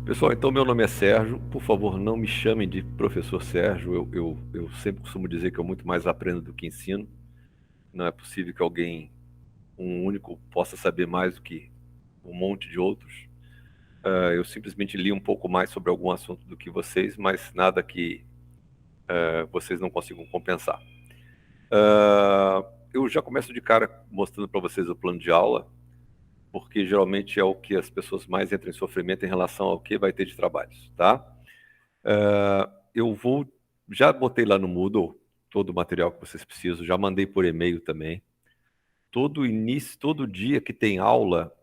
Pessoal, então meu nome é Sérgio. Por favor, não me chamem de professor Sérgio. Eu sempre costumo dizer que eu muito mais aprendo do que ensino. Não é possível que alguém, um único, possa saber mais do que um monte de outros. Eu simplesmente li um pouco mais sobre algum assunto do que vocês, mas nada que vocês não consigam compensar. Eu já começo de cara mostrando para vocês o plano de aula, porque geralmente é o que as pessoas mais entram em sofrimento em relação ao que vai ter de trabalhos, tá? Eu vou, já botei lá no Moodle todo o material que vocês precisam, já mandei por e-mail também. Todo início, todo dia que tem aula,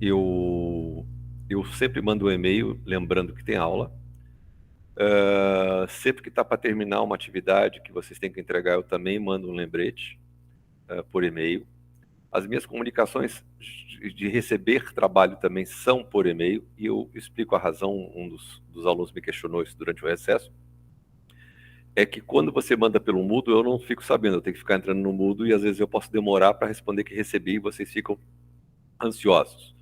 eu, eu sempre mando um e-mail lembrando que tem aula. Sempre que está para terminar uma atividade que vocês têm que entregar, eu também mando um lembrete por e-mail. As minhas comunicações de receber trabalho também são por e-mail, e eu explico a razão. Um dos alunos me questionou isso durante o recesso. É que quando você manda pelo Moodle, eu não fico sabendo, eu tenho que ficar entrando no Moodle e às vezes eu posso demorar para responder que recebi e vocês ficam ansiosos,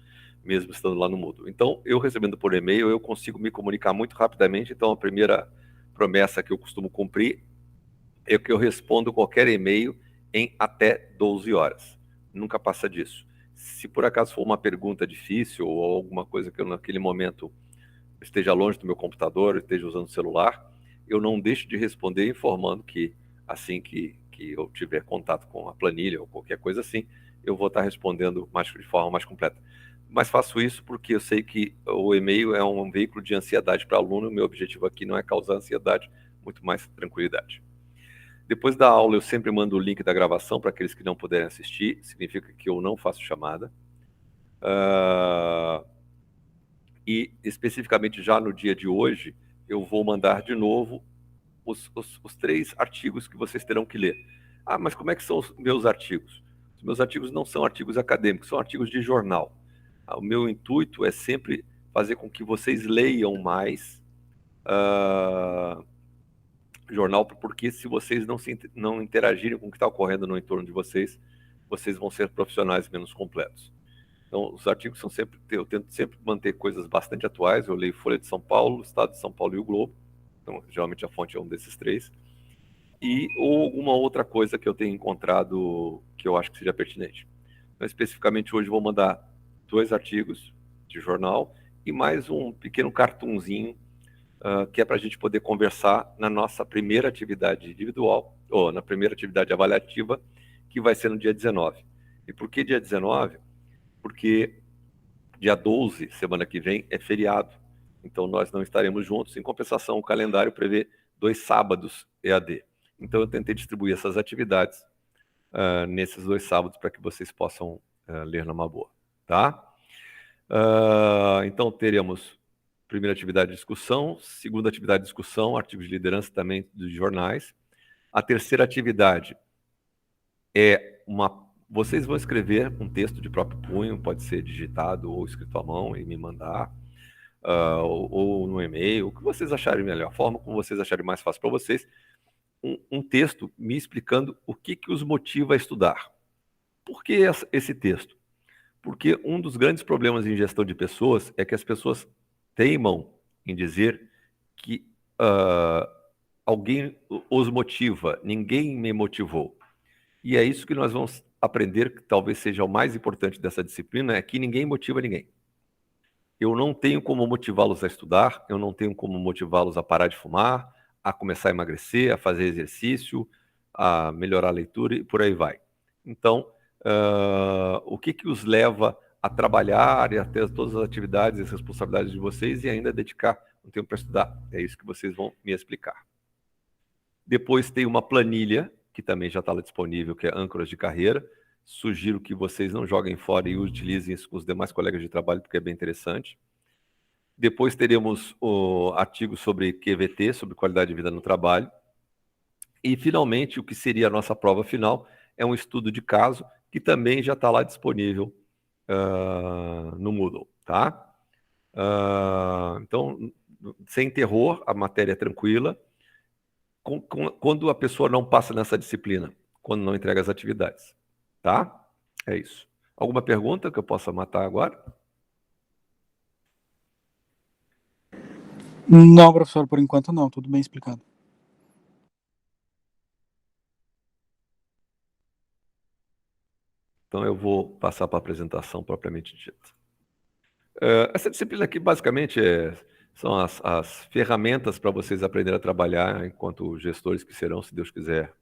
mesmo estando lá no Moodle. Então, eu recebendo por e-mail, eu consigo me comunicar muito rapidamente. Então, a primeira promessa que eu costumo cumprir é que eu respondo qualquer e-mail em até 12 horas. Nunca passa disso. Se por acaso for uma pergunta difícil ou alguma coisa que eu naquele momento esteja longe do meu computador, esteja usando o celular, eu não deixo de responder informando que assim que eu tiver contato com a planilha ou qualquer coisa assim, eu vou estar respondendo de forma mais completa. Mas faço isso porque eu sei que o e-mail é um veículo de ansiedade para aluno. O meu objetivo aqui não é causar ansiedade, muito mais tranquilidade. Depois da aula, eu sempre mando o link da gravação para aqueles que não puderem assistir. Significa que eu não faço chamada. E especificamente já no dia de hoje, eu vou mandar de novo os 3 artigos que vocês terão que ler. Ah, mas como é que são os meus artigos? Os meus artigos não são artigos acadêmicos, são artigos de jornal. O meu intuito é sempre fazer com que vocês leiam mais jornal, porque se vocês não interagirem com o que está ocorrendo no entorno de vocês, vocês vão ser profissionais menos completos. Então, os artigos são sempre, eu tento sempre manter coisas bastante atuais. Eu leio Folha de São Paulo, Estado de São Paulo e o Globo. Então, geralmente a fonte é um desses 3. Ou alguma outra coisa que eu tenha encontrado que eu acho que seja pertinente. Então, especificamente hoje, eu vou mandar 2 artigos de jornal e mais um pequeno cartunzinho que é para a gente poder conversar na nossa primeira atividade individual, ou na primeira atividade avaliativa, que vai ser no dia 19. E por que dia 19? Porque dia 12, semana que vem, é feriado. Então nós não estaremos juntos. Em compensação, o calendário prevê 2 sábados EAD. Então eu tentei distribuir essas atividades nesses 2 sábados para que vocês possam ler numa boa, tá? Então teremos primeira atividade de discussão, segunda atividade de discussão, artigos de liderança também dos jornais. A terceira atividade é vocês vão escrever um texto de próprio punho, pode ser digitado ou escrito à mão e me mandar, ou no e-mail, o que vocês acharem melhor, a forma como vocês acharem mais fácil para vocês, um texto me explicando o que os motiva a estudar. Por que esse texto? Porque um dos grandes problemas em gestão de pessoas é que as pessoas teimam em dizer que alguém os motiva, ninguém me motivou. E é isso que nós vamos aprender, que talvez seja o mais importante dessa disciplina, é que ninguém motiva ninguém. Eu não tenho como motivá-los a estudar, eu não tenho como motivá-los a parar de fumar, a começar a emagrecer, a fazer exercício, a melhorar a leitura e por aí vai. Então, o que os leva a trabalhar e a ter todas as atividades e as responsabilidades de vocês e ainda dedicar um tempo para estudar? É isso que vocês vão me explicar. Depois tem uma planilha, que também já está lá disponível, que é âncoras de carreira. Sugiro que vocês não joguem fora e utilizem isso com os demais colegas de trabalho, porque é bem interessante. Depois teremos o artigo sobre QVT, sobre qualidade de vida no trabalho. E, finalmente, o que seria a nossa prova final é um estudo de caso, que também já está lá disponível no Moodle, tá? Então, sem terror, a matéria é tranquila. Quando a pessoa não passa nessa disciplina, quando não entrega as atividades, tá? É isso. Alguma pergunta que eu possa matar agora? Não, professor, por enquanto não, tudo bem explicado. Então eu vou passar para a apresentação propriamente dita. Essa disciplina aqui basicamente são as ferramentas para vocês aprenderem a trabalhar enquanto gestores que serão, se Deus quiser,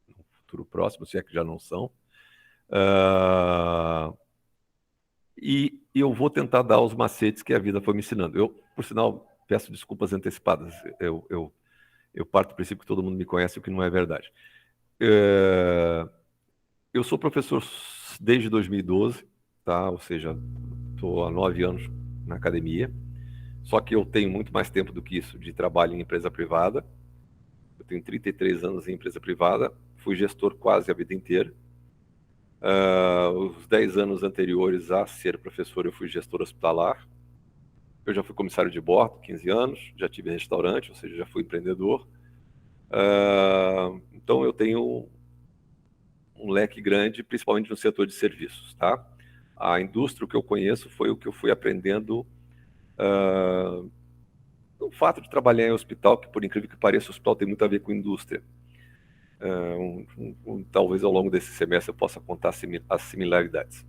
no futuro próximo, se é que já não são. E eu vou tentar dar os macetes que a vida foi me ensinando. Eu, por sinal, peço desculpas antecipadas. Eu parto do princípio que todo mundo me conhece, o que não é verdade. Eu sou professor desde 2012, tá? Ou seja, estou há 9 anos na academia. Só que eu tenho muito mais tempo do que isso de trabalho em empresa privada. Eu tenho 33 anos em empresa privada. Fui gestor quase a vida inteira. Os 10 anos anteriores a ser professor, eu fui gestor hospitalar. Eu já fui comissário de bordo, 15 anos. Já tive restaurante, ou seja, já fui empreendedor. Então, eu tenho um leque grande, principalmente no setor de serviços, tá? A indústria que eu conheço foi o que eu fui aprendendo o fato de trabalhar em hospital, que por incrível que pareça, o hospital tem muito a ver com indústria. Talvez ao longo desse semestre eu possa contar as similaridades.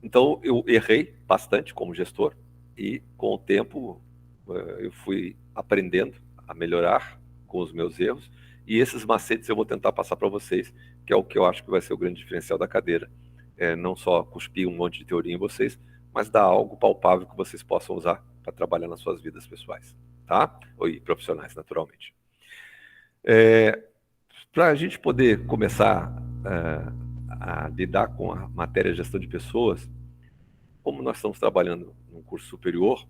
Então eu errei bastante como gestor e com o tempo eu fui aprendendo a melhorar com os meus erros, e esses macetes eu vou tentar passar para vocês, que é o que eu acho que vai ser o grande diferencial da cadeira. Não só cuspir um monte de teoria em vocês, mas dar algo palpável que vocês possam usar para trabalhar nas suas vidas pessoais, tá? E profissionais, naturalmente. Para a gente poder começar a lidar com a matéria de gestão de pessoas, como nós estamos trabalhando num curso superior,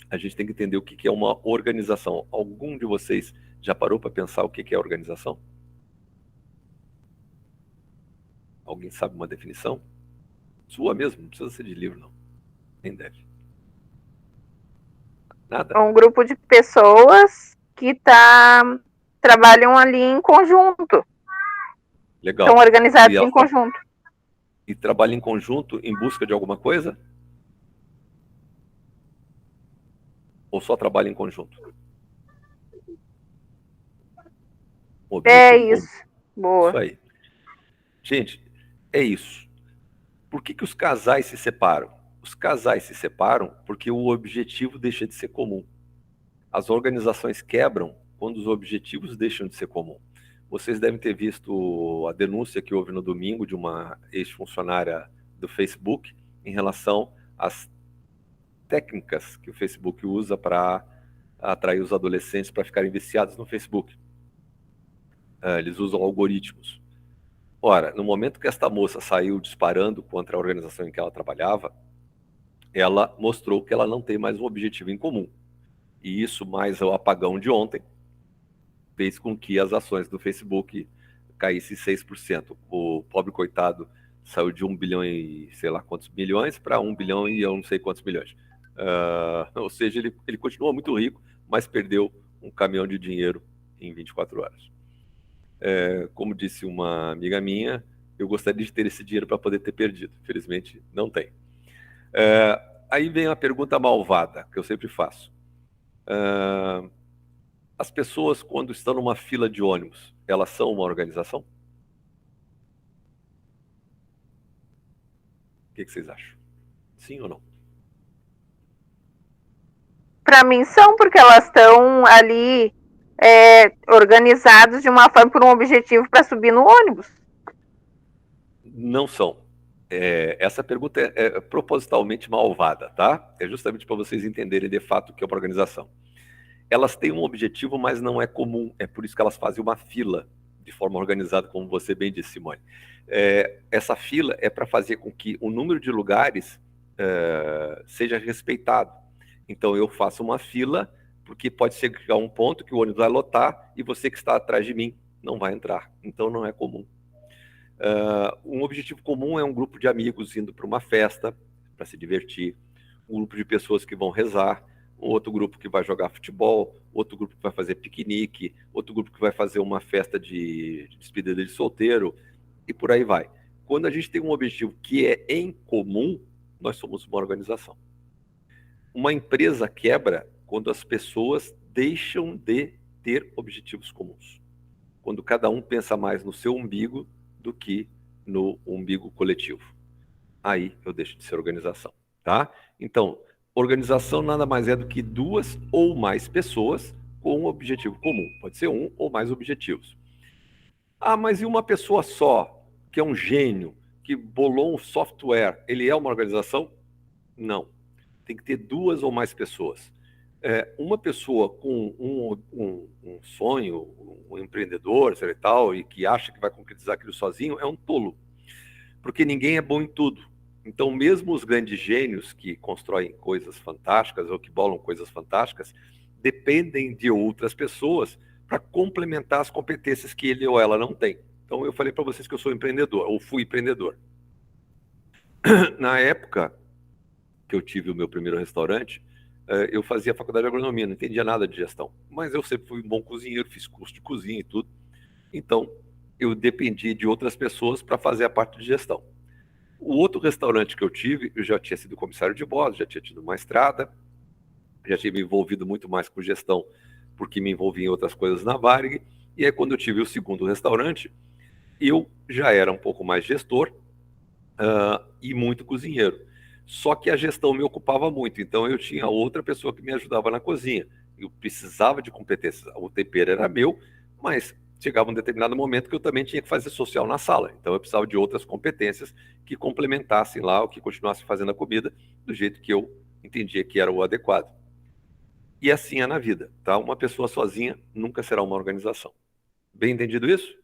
a gente tem que entender o que é uma organização. Algum de vocês já parou para pensar o que é organização? Alguém sabe uma definição? Sua mesmo, não precisa ser de livro, não. Nem deve. Nada? É um grupo de pessoas que trabalham ali em conjunto. Legal. Estão organizados em conjunto. E trabalham em conjunto em busca de alguma coisa? Ou só trabalham em conjunto? É isso. Boa. Isso aí. Gente, é isso. Por que os casais se separam? Os casais se separam porque o objetivo deixa de ser comum. As organizações quebram quando os objetivos deixam de ser comum. Vocês devem ter visto a denúncia que houve no domingo de uma ex-funcionária do Facebook em relação às técnicas que o Facebook usa para atrair os adolescentes para ficarem viciados no Facebook. Eles usam algoritmos. Ora, no momento que esta moça saiu disparando contra a organização em que ela trabalhava, ela mostrou que ela não tem mais um objetivo em comum. E isso, mais o apagão de ontem, fez com que as ações do Facebook caíssem 6%. O pobre coitado saiu de 1 bilhão e sei lá quantos milhões para 1 bilhão e eu não sei quantos milhões. Ou seja, ele continua muito rico, mas perdeu um caminhão de dinheiro em 24 horas. Como disse uma amiga minha, eu gostaria de ter esse dinheiro para poder ter perdido. Felizmente, não tem. Aí vem a pergunta malvada, que eu sempre faço. As pessoas, quando estão numa fila de ônibus, elas são uma organização? O que vocês acham? Sim ou não? Para mim são, porque elas estão ali organizadas de uma forma por um objetivo para subir no ônibus. Não são. Essa pergunta é propositalmente malvada, tá? É justamente para vocês entenderem de fato o que é uma organização. Elas têm um objetivo, mas não é comum. É por isso que elas fazem uma fila de forma organizada, como você bem disse, Simone. Essa fila é para fazer com que o número de lugares seja respeitado. Então, eu faço uma fila, porque pode chegar um ponto que o ônibus vai lotar e você que está atrás de mim não vai entrar. Então, não é comum. Um objetivo comum é um grupo de amigos indo para uma festa para se divertir, um grupo de pessoas que vão rezar, um outro grupo que vai jogar futebol, outro grupo que vai fazer piquenique, outro grupo que vai fazer uma festa de despedida de solteiro, e por aí vai. Quando a gente tem um objetivo que é em comum, nós somos uma organização. Uma empresa quebra quando as pessoas deixam de ter objetivos comuns. Quando cada um pensa mais no seu umbigo do que no umbigo coletivo. Aí eu deixo de ser organização, tá? Então, organização nada mais é do que duas ou mais pessoas com um objetivo comum. Pode ser um ou mais objetivos. Ah, mas e uma pessoa só, que é um gênio, que bolou um software, ele é uma organização? Não. Tem que ter duas ou mais pessoas. Uma pessoa com um sonho, um empreendedor, sei lá e tal, e que acha que vai concretizar aquilo sozinho, é um tolo. Porque ninguém é bom em tudo. Então, mesmo os grandes gênios que constroem coisas fantásticas ou que bolam coisas fantásticas, dependem de outras pessoas para complementar as competências que ele ou ela não tem. Então, eu falei para vocês que eu sou empreendedor, ou fui empreendedor. Na época que eu tive o meu primeiro restaurante, eu fazia faculdade de agronomia, não entendia nada de gestão. Mas eu sempre fui um bom cozinheiro, fiz curso de cozinha e tudo. Então, eu dependi de outras pessoas para fazer a parte de gestão. O outro restaurante que eu tive, eu já tinha sido comissário de bordo, já tinha tido uma estrada, já tinha me envolvido muito mais com gestão, porque me envolvi em outras coisas na Varig. E aí, quando eu tive o segundo restaurante, eu já era um pouco mais gestor e muito cozinheiro. Só que a gestão me ocupava muito, então eu tinha outra pessoa que me ajudava na cozinha. Eu precisava de competências. O tempero era meu, mas chegava um determinado momento que eu também tinha que fazer social na sala. Então eu precisava de outras competências que complementassem lá, ou que continuassem fazendo a comida do jeito que eu entendia que era o adequado. E assim é na vida, tá? Uma pessoa sozinha nunca será uma organização. Bem entendido isso?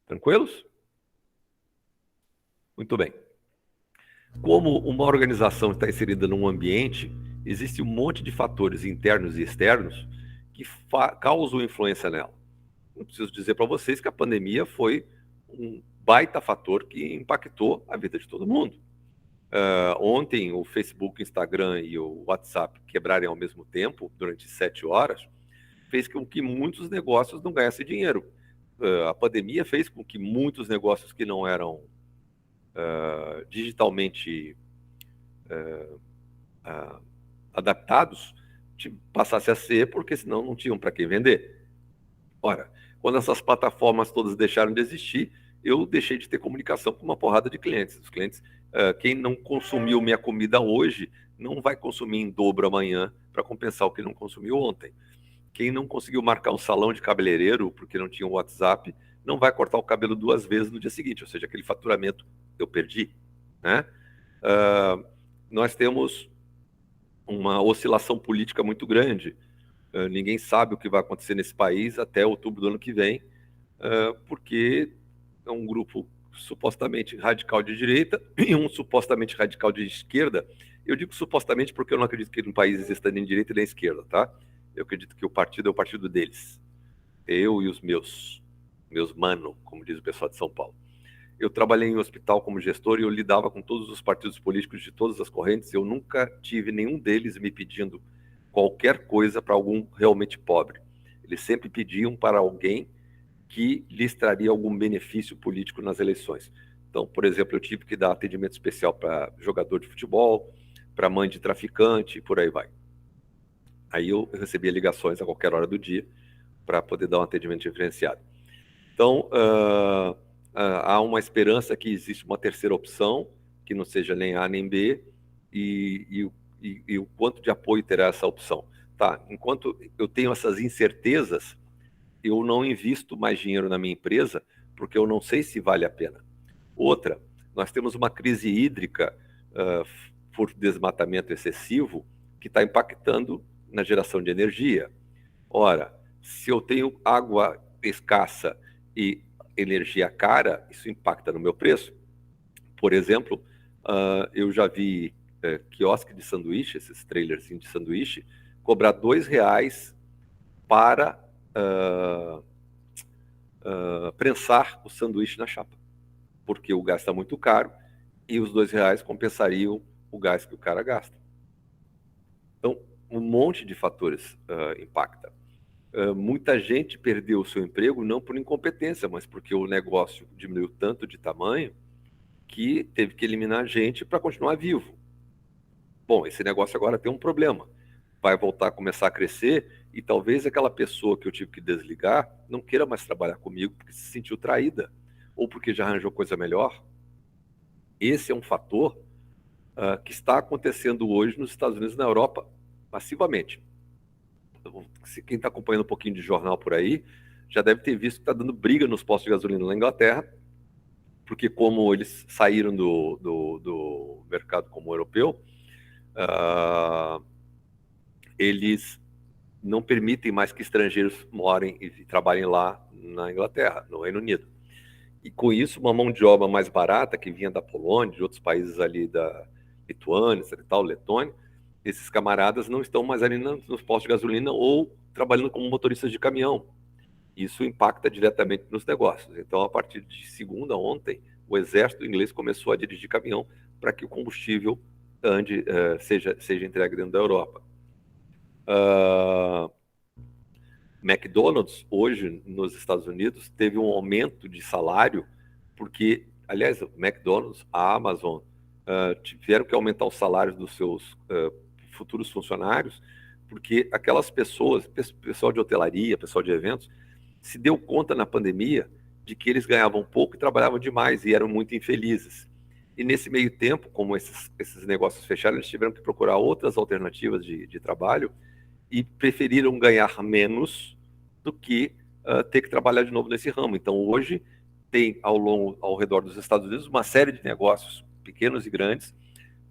Tranquilos? Muito bem. Como uma organização está inserida num ambiente, existe um monte de fatores internos e externos que causam influência nela. Não preciso dizer para vocês que a pandemia foi um baita fator que impactou a vida de todo mundo. Ontem, o Facebook, o Instagram e o WhatsApp quebrarem ao mesmo tempo, durante 7 horas, fez com que muitos negócios não ganhassem dinheiro. A pandemia fez com que muitos negócios que não eram digitalmente adaptados passassem a ser, porque senão não tinham para quem vender. Ora, quando essas plataformas todas deixaram de existir, eu deixei de ter comunicação com uma porrada de clientes. Os clientes, quem não consumiu minha comida hoje, não vai consumir em dobro amanhã para compensar o que não consumiu ontem. Quem não conseguiu marcar um salão de cabeleireiro porque não tinha um WhatsApp, não vai cortar o cabelo 2 vezes no dia seguinte, ou seja, aquele faturamento eu perdi, né? Nós temos uma oscilação política muito grande. Ninguém sabe o que vai acontecer nesse país até outubro do ano que vem, porque é um grupo supostamente radical de direita e um supostamente radical de esquerda. Eu digo supostamente porque eu não acredito que no país exista nem direita nem esquerda, tá? Eu acredito que o partido é o partido deles. Eu e os meus mano, como diz o pessoal de São Paulo. Eu trabalhei em um hospital como gestor e eu lidava com todos os partidos políticos de todas as correntes. Eu nunca tive nenhum deles me pedindo qualquer coisa para algum realmente pobre. Eles sempre pediam para alguém que lhes traria algum benefício político nas eleições. Então, por exemplo, eu tive que dar atendimento especial para jogador de futebol, para mãe de traficante, e por aí vai. Aí eu recebia ligações a qualquer hora do dia para poder dar um atendimento diferenciado. Então, há uma esperança que existe uma terceira opção, que não seja nem A nem B, e o quanto de apoio terá essa opção. Tá, enquanto eu tenho essas incertezas, eu não invisto mais dinheiro na minha empresa, porque eu não sei se vale a pena. Outra, nós temos uma crise hídrica por desmatamento excessivo que está impactando na geração de energia. Ora, se eu tenho água escassa e energia cara, isso impacta no meu preço. Por exemplo, eu já vi quiosque de sanduíche, esses trailers de sanduíche, cobrar R$2 para prensar o sanduíche na chapa, porque o gás está muito caro e os R$2 compensariam o gás que o cara gasta. Então, um monte de fatores impacta. Muita gente perdeu o seu emprego não por incompetência, mas porque o negócio diminuiu tanto de tamanho que teve que eliminar gente para continuar vivo. bom, esse negócio agora tem um problema. Vai voltar a começar a crescer e talvez aquela pessoa que eu tive que desligar não queira mais trabalhar comigo porque se sentiu traída ou porque já arranjou coisa melhor. Esse é um fator que está acontecendo hoje nos Estados Unidos e na Europa massivamente. Quem está acompanhando um pouquinho de jornal por aí já deve ter visto que está dando briga nos postos de gasolina na Inglaterra, porque como eles saíram do mercado comum europeu, eles não permitem mais que estrangeiros morem e trabalhem lá na Inglaterra, no Reino Unido. E com isso, uma mão de obra mais barata, que vinha da Polônia, de outros países ali da Lituânia, Letônia, esses camaradas não estão mais ali nos postos de gasolina ou trabalhando como motoristas de caminhão. Isso impacta diretamente nos negócios. Então, a partir de segunda, ontem, o exército inglês começou a dirigir caminhão para que o combustível seja entregue dentro da Europa. McDonald's, hoje, nos Estados Unidos, teve um aumento de salário, porque, aliás, o McDonald's, a Amazon, tiveram que aumentar os salários dos seus futuros funcionários, porque aquelas pessoas, pessoal de hotelaria, pessoal de eventos, se deu conta na pandemia de que eles ganhavam pouco e trabalhavam demais e eram muito infelizes. E nesse meio tempo, como esses negócios fecharam, eles tiveram que procurar outras alternativas de trabalho e preferiram ganhar menos do que ter que trabalhar de novo nesse ramo. Então, hoje, tem ao redor dos Estados Unidos uma série de negócios, pequenos e grandes,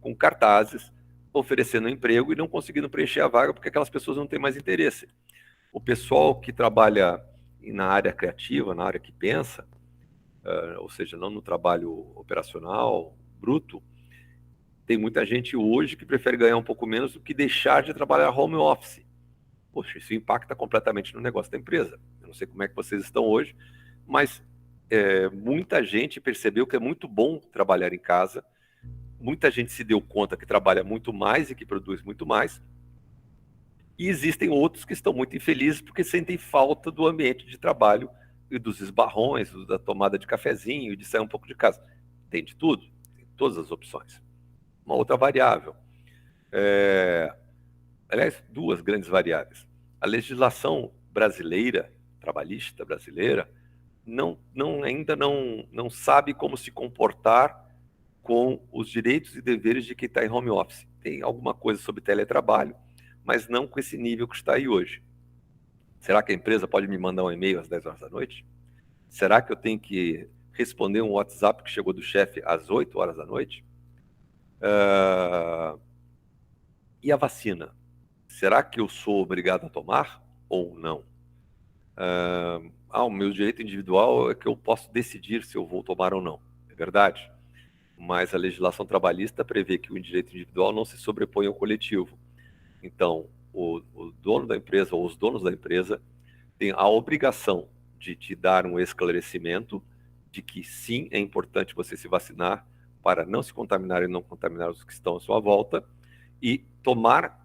com cartazes, oferecendo emprego e não conseguindo preencher a vaga porque aquelas pessoas não têm mais interesse. O pessoal que trabalha na área criativa, na área que pensa, ou seja, não no trabalho operacional, bruto, tem muita gente hoje que prefere ganhar um pouco menos do que deixar de trabalhar home office. Poxa, isso impacta completamente no negócio da empresa. Eu não sei como é que vocês estão hoje, mas muita gente percebeu que é muito bom trabalhar em casa, muita gente se deu conta que trabalha muito mais e que produz muito mais, e existem outros que estão muito infelizes porque sentem falta do ambiente de trabalho e dos esbarrões, da tomada de cafezinho e de sair um pouco de casa. Tem de tudo, tem todas as opções. Uma outra variável, aliás, duas grandes variáveis. A legislação brasileira, trabalhista brasileira, ainda não sabe como se comportar com os direitos e deveres de quem está em home office. Tem alguma coisa sobre teletrabalho, mas não com esse nível que está aí hoje. Será que a empresa pode me mandar um e-mail às 10 horas da noite? Será que eu tenho que responder um WhatsApp que chegou do chefe às 8 horas da noite? E a vacina? Será que eu sou obrigado a tomar ou não? O meu direito individual é que eu posso decidir se eu vou tomar ou não. É verdade. Mas a legislação trabalhista prevê que o direito individual não se sobrepõe ao coletivo. Então, o dono da empresa ou os donos da empresa têm a obrigação de te dar um esclarecimento de que sim, é importante você se vacinar para não se contaminar e não contaminar os que estão à sua volta e tomar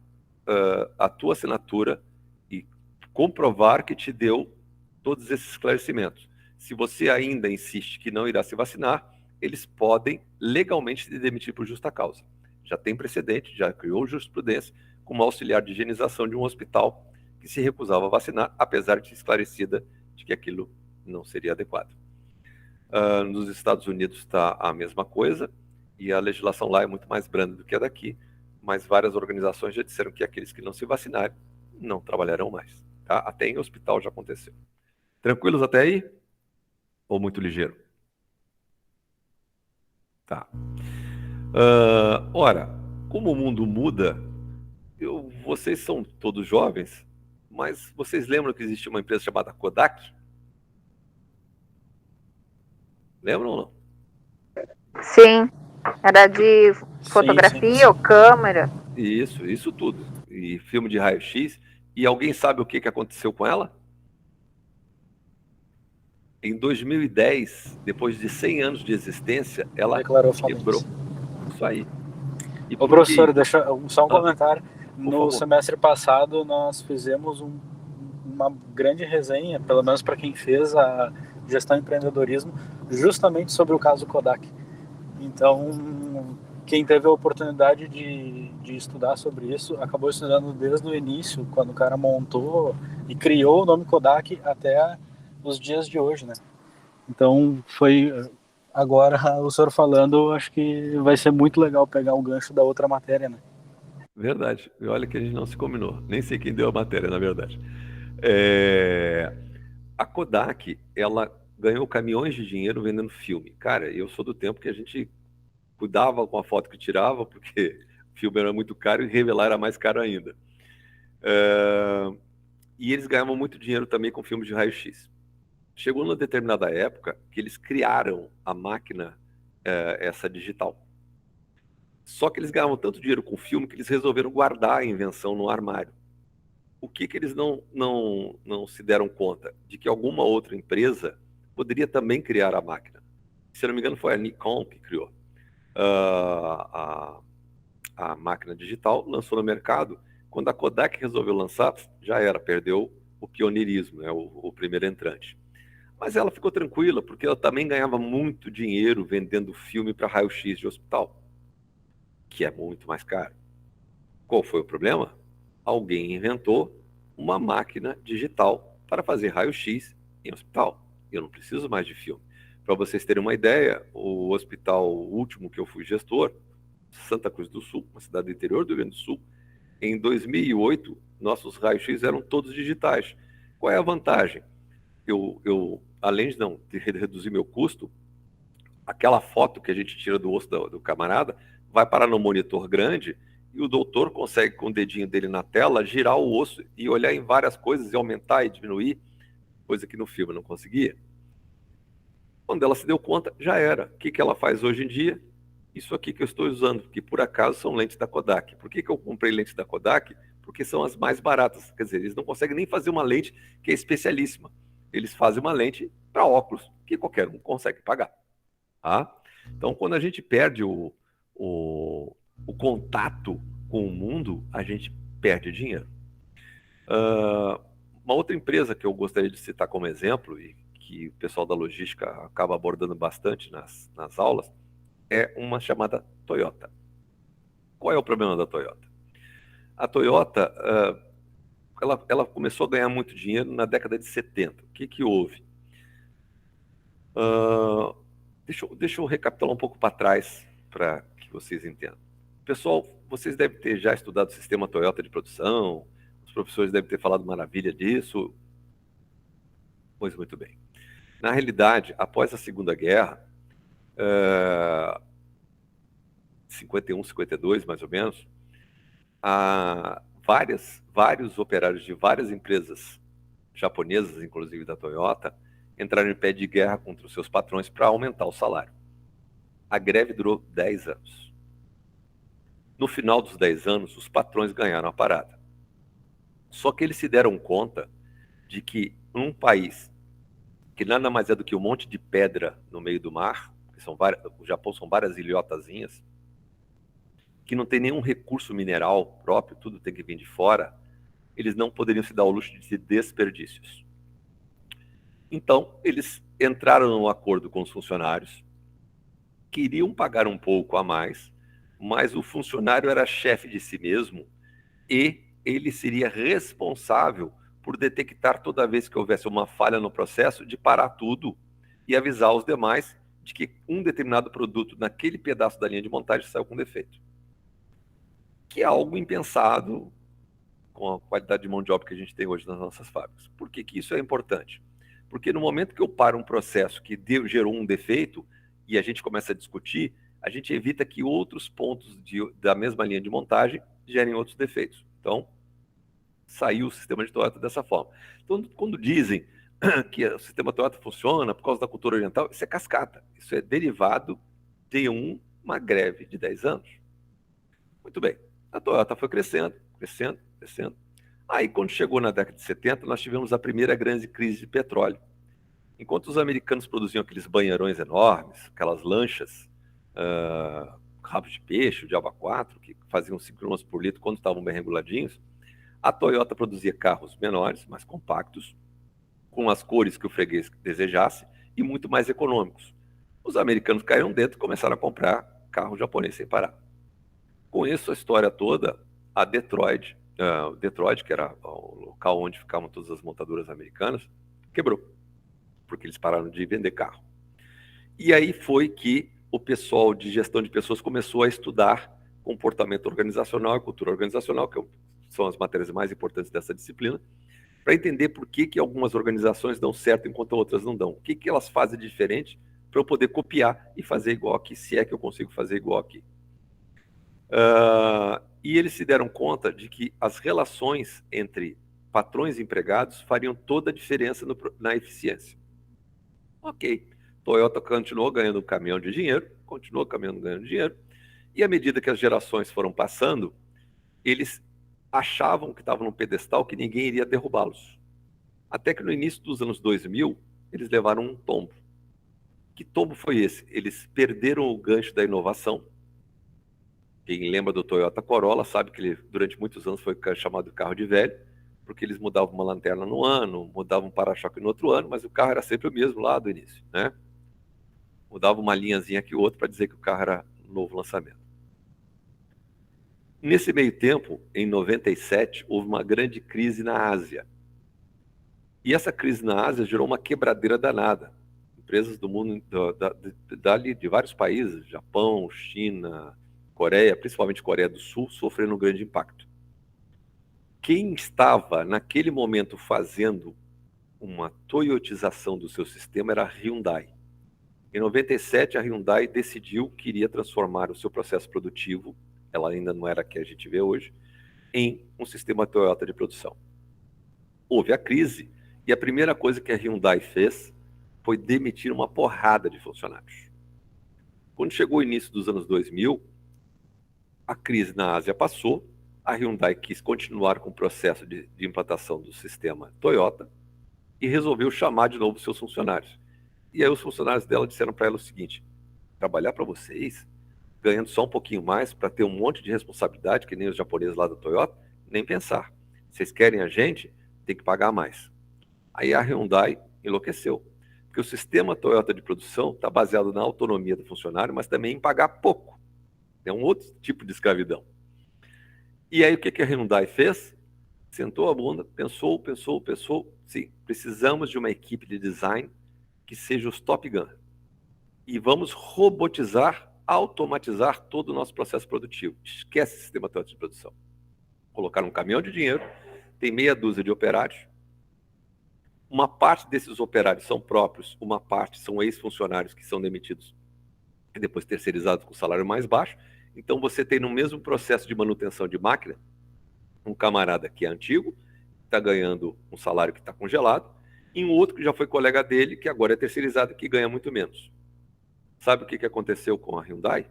a tua assinatura e comprovar que te deu todos esses esclarecimentos. Se você ainda insiste que não irá se vacinar, eles podem legalmente te demitir por justa causa. Já tem precedente, já criou jurisprudência, como auxiliar de higienização de um hospital que se recusava a vacinar, apesar de ser esclarecida de que aquilo não seria adequado. Nos Estados Unidos está a mesma coisa, e a legislação lá é muito mais branda do que a daqui, mas várias organizações já disseram que aqueles que não se vacinarem não trabalharão mais. Tá? Até em hospital já aconteceu. Tranquilos até aí? Ou muito ligeiro? Tá. Ora, como o mundo muda, vocês são todos jovens, mas vocês lembram que existia uma empresa chamada Kodak? Lembram ou não? Sim, era de fotografia sim. ou câmera. Isso tudo. E filme de raio-x. E alguém sabe o que aconteceu com ela? Em 2010, depois de 100 anos de existência, ela Declarou quebrou. falência. Isso aí. E Ô, professor, deixa só um Ah, comentário. por No favor. semestre passado, nós fizemos uma grande resenha, pelo menos para quem fez a gestão e empreendedorismo, justamente sobre o caso Kodak. Então, quem teve a oportunidade de estudar sobre isso acabou estudando desde o início, quando o cara montou e criou o nome Kodak até os dias de hoje, né? Então foi agora o senhor falando, acho que vai ser muito legal pegar o gancho da outra matéria, né? Verdade. E olha que a gente não se combinou. Nem sei quem deu a matéria, na verdade. É, A Kodak, ela ganhou caminhões de dinheiro vendendo filme. Cara, eu sou do tempo que a gente cuidava com a foto que tirava, porque o filme era muito caro e revelar era mais caro ainda. E eles ganhavam muito dinheiro também com filmes de raio-x. Chegou numa determinada época que eles criaram a máquina, essa digital. Só que eles ganhavam tanto dinheiro com o filme que eles resolveram guardar a invenção no armário. O que eles não se deram conta? De que alguma outra empresa poderia também criar a máquina. Se não me engano, foi a Nikon que criou a máquina digital, lançou no mercado. Quando a Kodak resolveu lançar, já era, perdeu o pioneirismo, né, o primeiro entrante. Mas ela ficou tranquila, porque ela também ganhava muito dinheiro vendendo filme para raio-x de hospital, que é muito mais caro. Qual foi o problema? Alguém inventou uma máquina digital para fazer raio-x em hospital. Eu não preciso mais de filme. Para vocês terem uma ideia, o hospital último que eu fui gestor, Santa Cruz do Sul, uma cidade do interior do Rio Grande do Sul, em 2008, nossos raios-x eram todos digitais. Qual é a vantagem? Além de reduzir meu custo, aquela foto que a gente tira do osso do camarada vai parar no monitor grande e o doutor consegue, com o dedinho dele na tela, girar o osso e olhar em várias coisas e aumentar e diminuir, coisa que no filme não conseguia. Quando ela se deu conta, já era. O que ela faz hoje em dia? Isso aqui que eu estou usando, que por acaso são lentes da Kodak. Por que eu comprei lentes da Kodak? Porque são as mais baratas. Quer dizer, eles não conseguem nem fazer uma lente que é especialíssima. Eles fazem uma lente para óculos, que qualquer um consegue pagar. Tá? Então, quando a gente perde o contato com o mundo, a gente perde dinheiro. Uma outra empresa que eu gostaria de citar como exemplo, e que o pessoal da logística acaba abordando bastante nas aulas, é uma chamada Toyota. Qual é o problema da Toyota? A Toyota, ela começou a ganhar muito dinheiro na década de 70. O que houve? Deixa eu recapitular um pouco para trás para que vocês entendam. Pessoal, vocês devem ter já estudado o sistema Toyota de produção, os professores devem ter falado maravilha disso. Pois muito bem. Na realidade, após a Segunda Guerra, 51, 52 mais ou menos, vários operários de várias empresas japonesas, inclusive da Toyota, entraram em pé de guerra contra os seus patrões para aumentar o salário. A greve durou 10 anos. No final dos 10 anos, os patrões ganharam a parada. Só que eles se deram conta de que um país que nada mais é do que um monte de pedra no meio do mar, o Japão são várias ilhotazinhas, que não tem nenhum recurso mineral próprio, tudo tem que vir de fora, eles não poderiam se dar ao luxo de desperdícios. Então, eles entraram num acordo com os funcionários, queriam pagar um pouco a mais, mas o funcionário era chefe de si mesmo e ele seria responsável por detectar toda vez que houvesse uma falha no processo, de parar tudo e avisar os demais de que um determinado produto naquele pedaço da linha de montagem saiu com defeito. Que é algo impensado com a qualidade de mão de obra que a gente tem hoje nas nossas fábricas. Por que isso é importante? Porque no momento que eu paro um processo que gerou um defeito e a gente começa a discutir, a gente evita que outros pontos da mesma linha de montagem gerem outros defeitos. Então, saiu o sistema de Toyota dessa forma. Então, quando dizem que o sistema Toyota funciona por causa da cultura oriental, isso é cascata. Isso é derivado de uma greve de 10 anos. Muito bem. A Toyota foi crescendo. Aí, quando chegou na década de 70, nós tivemos a primeira grande crise de petróleo. Enquanto os americanos produziam aqueles banheirões enormes, aquelas lanchas, rabos de peixe, de aba 4, que faziam 5 km por litro quando estavam bem reguladinhos, a Toyota produzia carros menores, mais compactos, com as cores que o freguês desejasse e muito mais econômicos. Os americanos caíram dentro e começaram a comprar carro japonês sem parar. Com isso, a história toda, a Detroit, que era o local onde ficavam todas as montadoras americanas, quebrou, porque eles pararam de vender carro. E aí foi que o pessoal de gestão de pessoas começou a estudar comportamento organizacional e cultura organizacional, que são as matérias mais importantes dessa disciplina, para entender por que algumas organizações dão certo enquanto outras não dão. O que elas fazem de diferente para eu poder copiar e fazer igual aqui, se é que eu consigo fazer igual aqui. E eles se deram conta de que as relações entre patrões e empregados fariam toda a diferença na eficiência. Ok, Toyota continuou ganhando um caminhão de dinheiro, continuou ganhando dinheiro, e à medida que as gerações foram passando, eles achavam que estavam num pedestal que ninguém iria derrubá-los. Até que no início dos anos 2000, eles levaram um tombo. Que tombo foi esse? Eles perderam o gancho da inovação. Quem lembra do Toyota Corolla sabe que ele, durante muitos anos, foi chamado de carro de velho, porque eles mudavam uma lanterna no ano, mudavam um para-choque no outro ano, mas o carro era sempre o mesmo lá do início, né? Mudava uma linhazinha aqui ou outra para dizer que o carro era um novo lançamento. Nesse meio tempo, em 97, houve uma grande crise na Ásia. E essa crise na Ásia gerou uma quebradeira danada. Empresas do mundo, de vários países, Japão, China, Coreia, principalmente Coreia do Sul, sofrendo um grande impacto. Quem estava, naquele momento, fazendo uma toyotização do seu sistema era a Hyundai. Em 97, a Hyundai decidiu que iria transformar o seu processo produtivo, ela ainda não era a que a gente vê hoje, em um sistema Toyota de produção. Houve a crise e a primeira coisa que a Hyundai fez foi demitir uma porrada de funcionários. Quando chegou o início dos anos 2000, a crise na Ásia passou, a Hyundai quis continuar com o processo de implantação do sistema Toyota e resolveu chamar de novo seus funcionários. E aí os funcionários dela disseram para ela o seguinte: trabalhar para vocês, ganhando só um pouquinho mais para ter um monte de responsabilidade, que nem os japoneses lá da Toyota, nem pensar. Vocês querem a gente, tem que pagar mais. Aí a Hyundai enlouqueceu, porque o sistema Toyota de produção está baseado na autonomia do funcionário, mas também em pagar pouco. É um outro tipo de escravidão. E aí o que a Hyundai fez? Sentou a bunda, pensou. Sim, precisamos de uma equipe de design que seja os Top Gun. E vamos robotizar, automatizar todo o nosso processo produtivo. Esquece o sistema Toyota de produção. Colocaram um caminhão de dinheiro, tem meia dúzia de operários. Uma parte desses operários são próprios, uma parte são ex-funcionários que são demitidos e depois terceirizados com salário mais baixo. Então você tem no mesmo processo de manutenção de máquina, um camarada que é antigo, está ganhando um salário que está congelado, e um outro que já foi colega dele, que agora é terceirizado, que ganha muito menos. Sabe o que aconteceu com a Hyundai?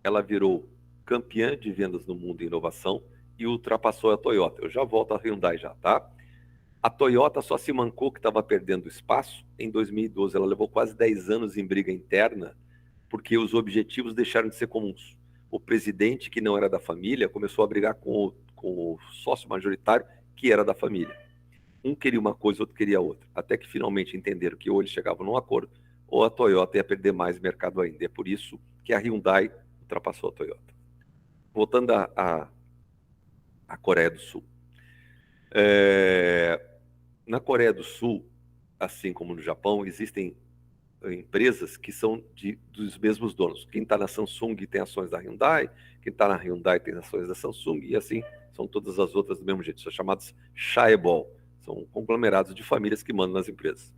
Ela virou campeã de vendas no mundo em inovação e ultrapassou a Toyota. Eu já volto à Hyundai já, tá? A Toyota só se mancou que estava perdendo espaço em 2012. Ela levou quase 10 anos em briga interna, porque os objetivos deixaram de ser comuns. O presidente, que não era da família, começou a brigar com o sócio majoritário, que era da família. Um queria uma coisa, outro queria outra. Até que finalmente entenderam que ou eles chegavam num acordo, ou a Toyota ia perder mais mercado ainda. É por isso que a Hyundai ultrapassou a Toyota. Voltando à Coreia do Sul. Na Coreia do Sul, assim como no Japão, existem empresas que são dos mesmos donos. Quem está na Samsung tem ações da Hyundai, quem está na Hyundai tem ações da Samsung, e assim são todas as outras do mesmo jeito. São chamados chaebol, são conglomerados de famílias que mandam nas empresas.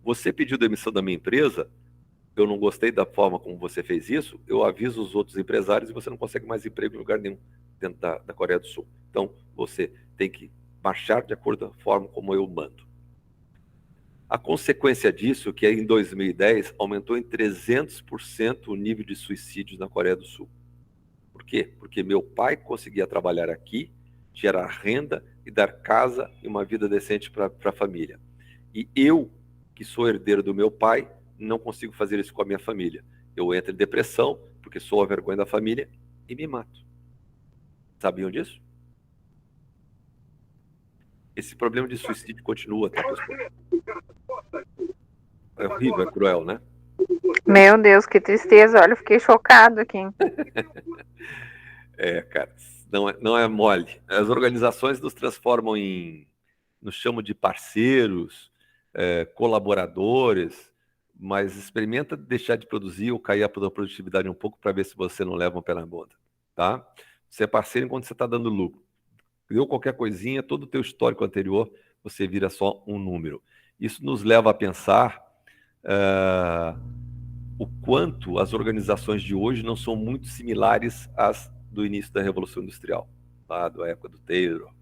Você pediu demissão da minha empresa, eu não gostei da forma como você fez isso, eu aviso os outros empresários e você não consegue mais emprego em lugar nenhum dentro da Coreia do Sul. Então, você tem que marchar de acordo com a forma como eu mando. A consequência disso é que em 2010 aumentou em 300% o nível de suicídios na Coreia do Sul. Por quê? Porque meu pai conseguia trabalhar aqui, gerar renda e dar casa e uma vida decente para a família. E eu, que sou herdeiro do meu pai, não consigo fazer isso com a minha família. Eu entro em depressão, porque sou a vergonha da família, e me mato. Sabiam disso? Esse problema de suicídio continua, tá, pessoal? É horrível, é cruel, né? Meu Deus, que tristeza. Olha, eu fiquei chocado aqui. Cara, não é mole. As organizações nos transformam nos chamam de parceiros, colaboradores, mas experimenta deixar de produzir ou cair a produtividade um pouco para ver se você não leva um pé na bunda, tá? Você é parceiro enquanto você está dando lucro. Deu qualquer coisinha, todo o teu histórico anterior, você vira só um número. Isso nos leva a pensar o quanto as organizações de hoje não são muito similares às do início da Revolução Industrial, lá da época do Taylor,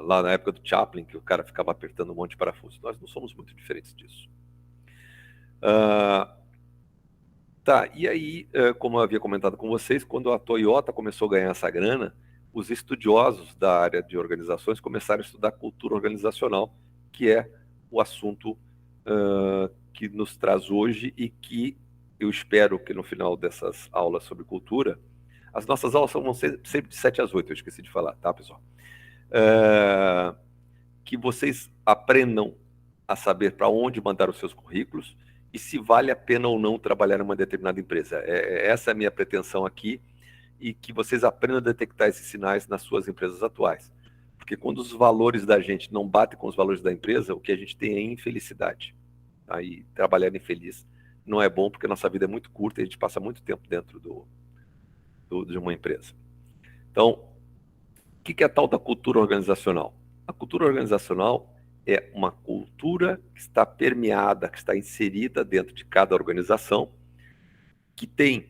lá na época do Chaplin, que o cara ficava apertando um monte de parafuso. Nós não somos muito diferentes disso. Tá, e aí, como eu havia comentado com vocês, quando a Toyota começou a ganhar essa grana, os estudiosos da área de organizações começaram a estudar cultura organizacional, que é o assunto que nos traz hoje e que eu espero que no final dessas aulas sobre cultura, as nossas aulas vão ser sempre de 7 às 8, eu esqueci de falar, tá, pessoal? Que vocês aprendam a saber para onde mandar os seus currículos e se vale a pena ou não trabalhar em uma determinada empresa. Essa é a minha pretensão aqui, e que vocês aprendam a detectar esses sinais nas suas empresas atuais. Porque quando os valores da gente não batem com os valores da empresa, o que a gente tem é infelicidade. Aí trabalhar infeliz não é bom, porque a nossa vida é muito curta e a gente passa muito tempo dentro de uma empresa. Então, o que é a tal da cultura organizacional? A cultura organizacional é uma cultura que está permeada, que está inserida dentro de cada organização, que tem,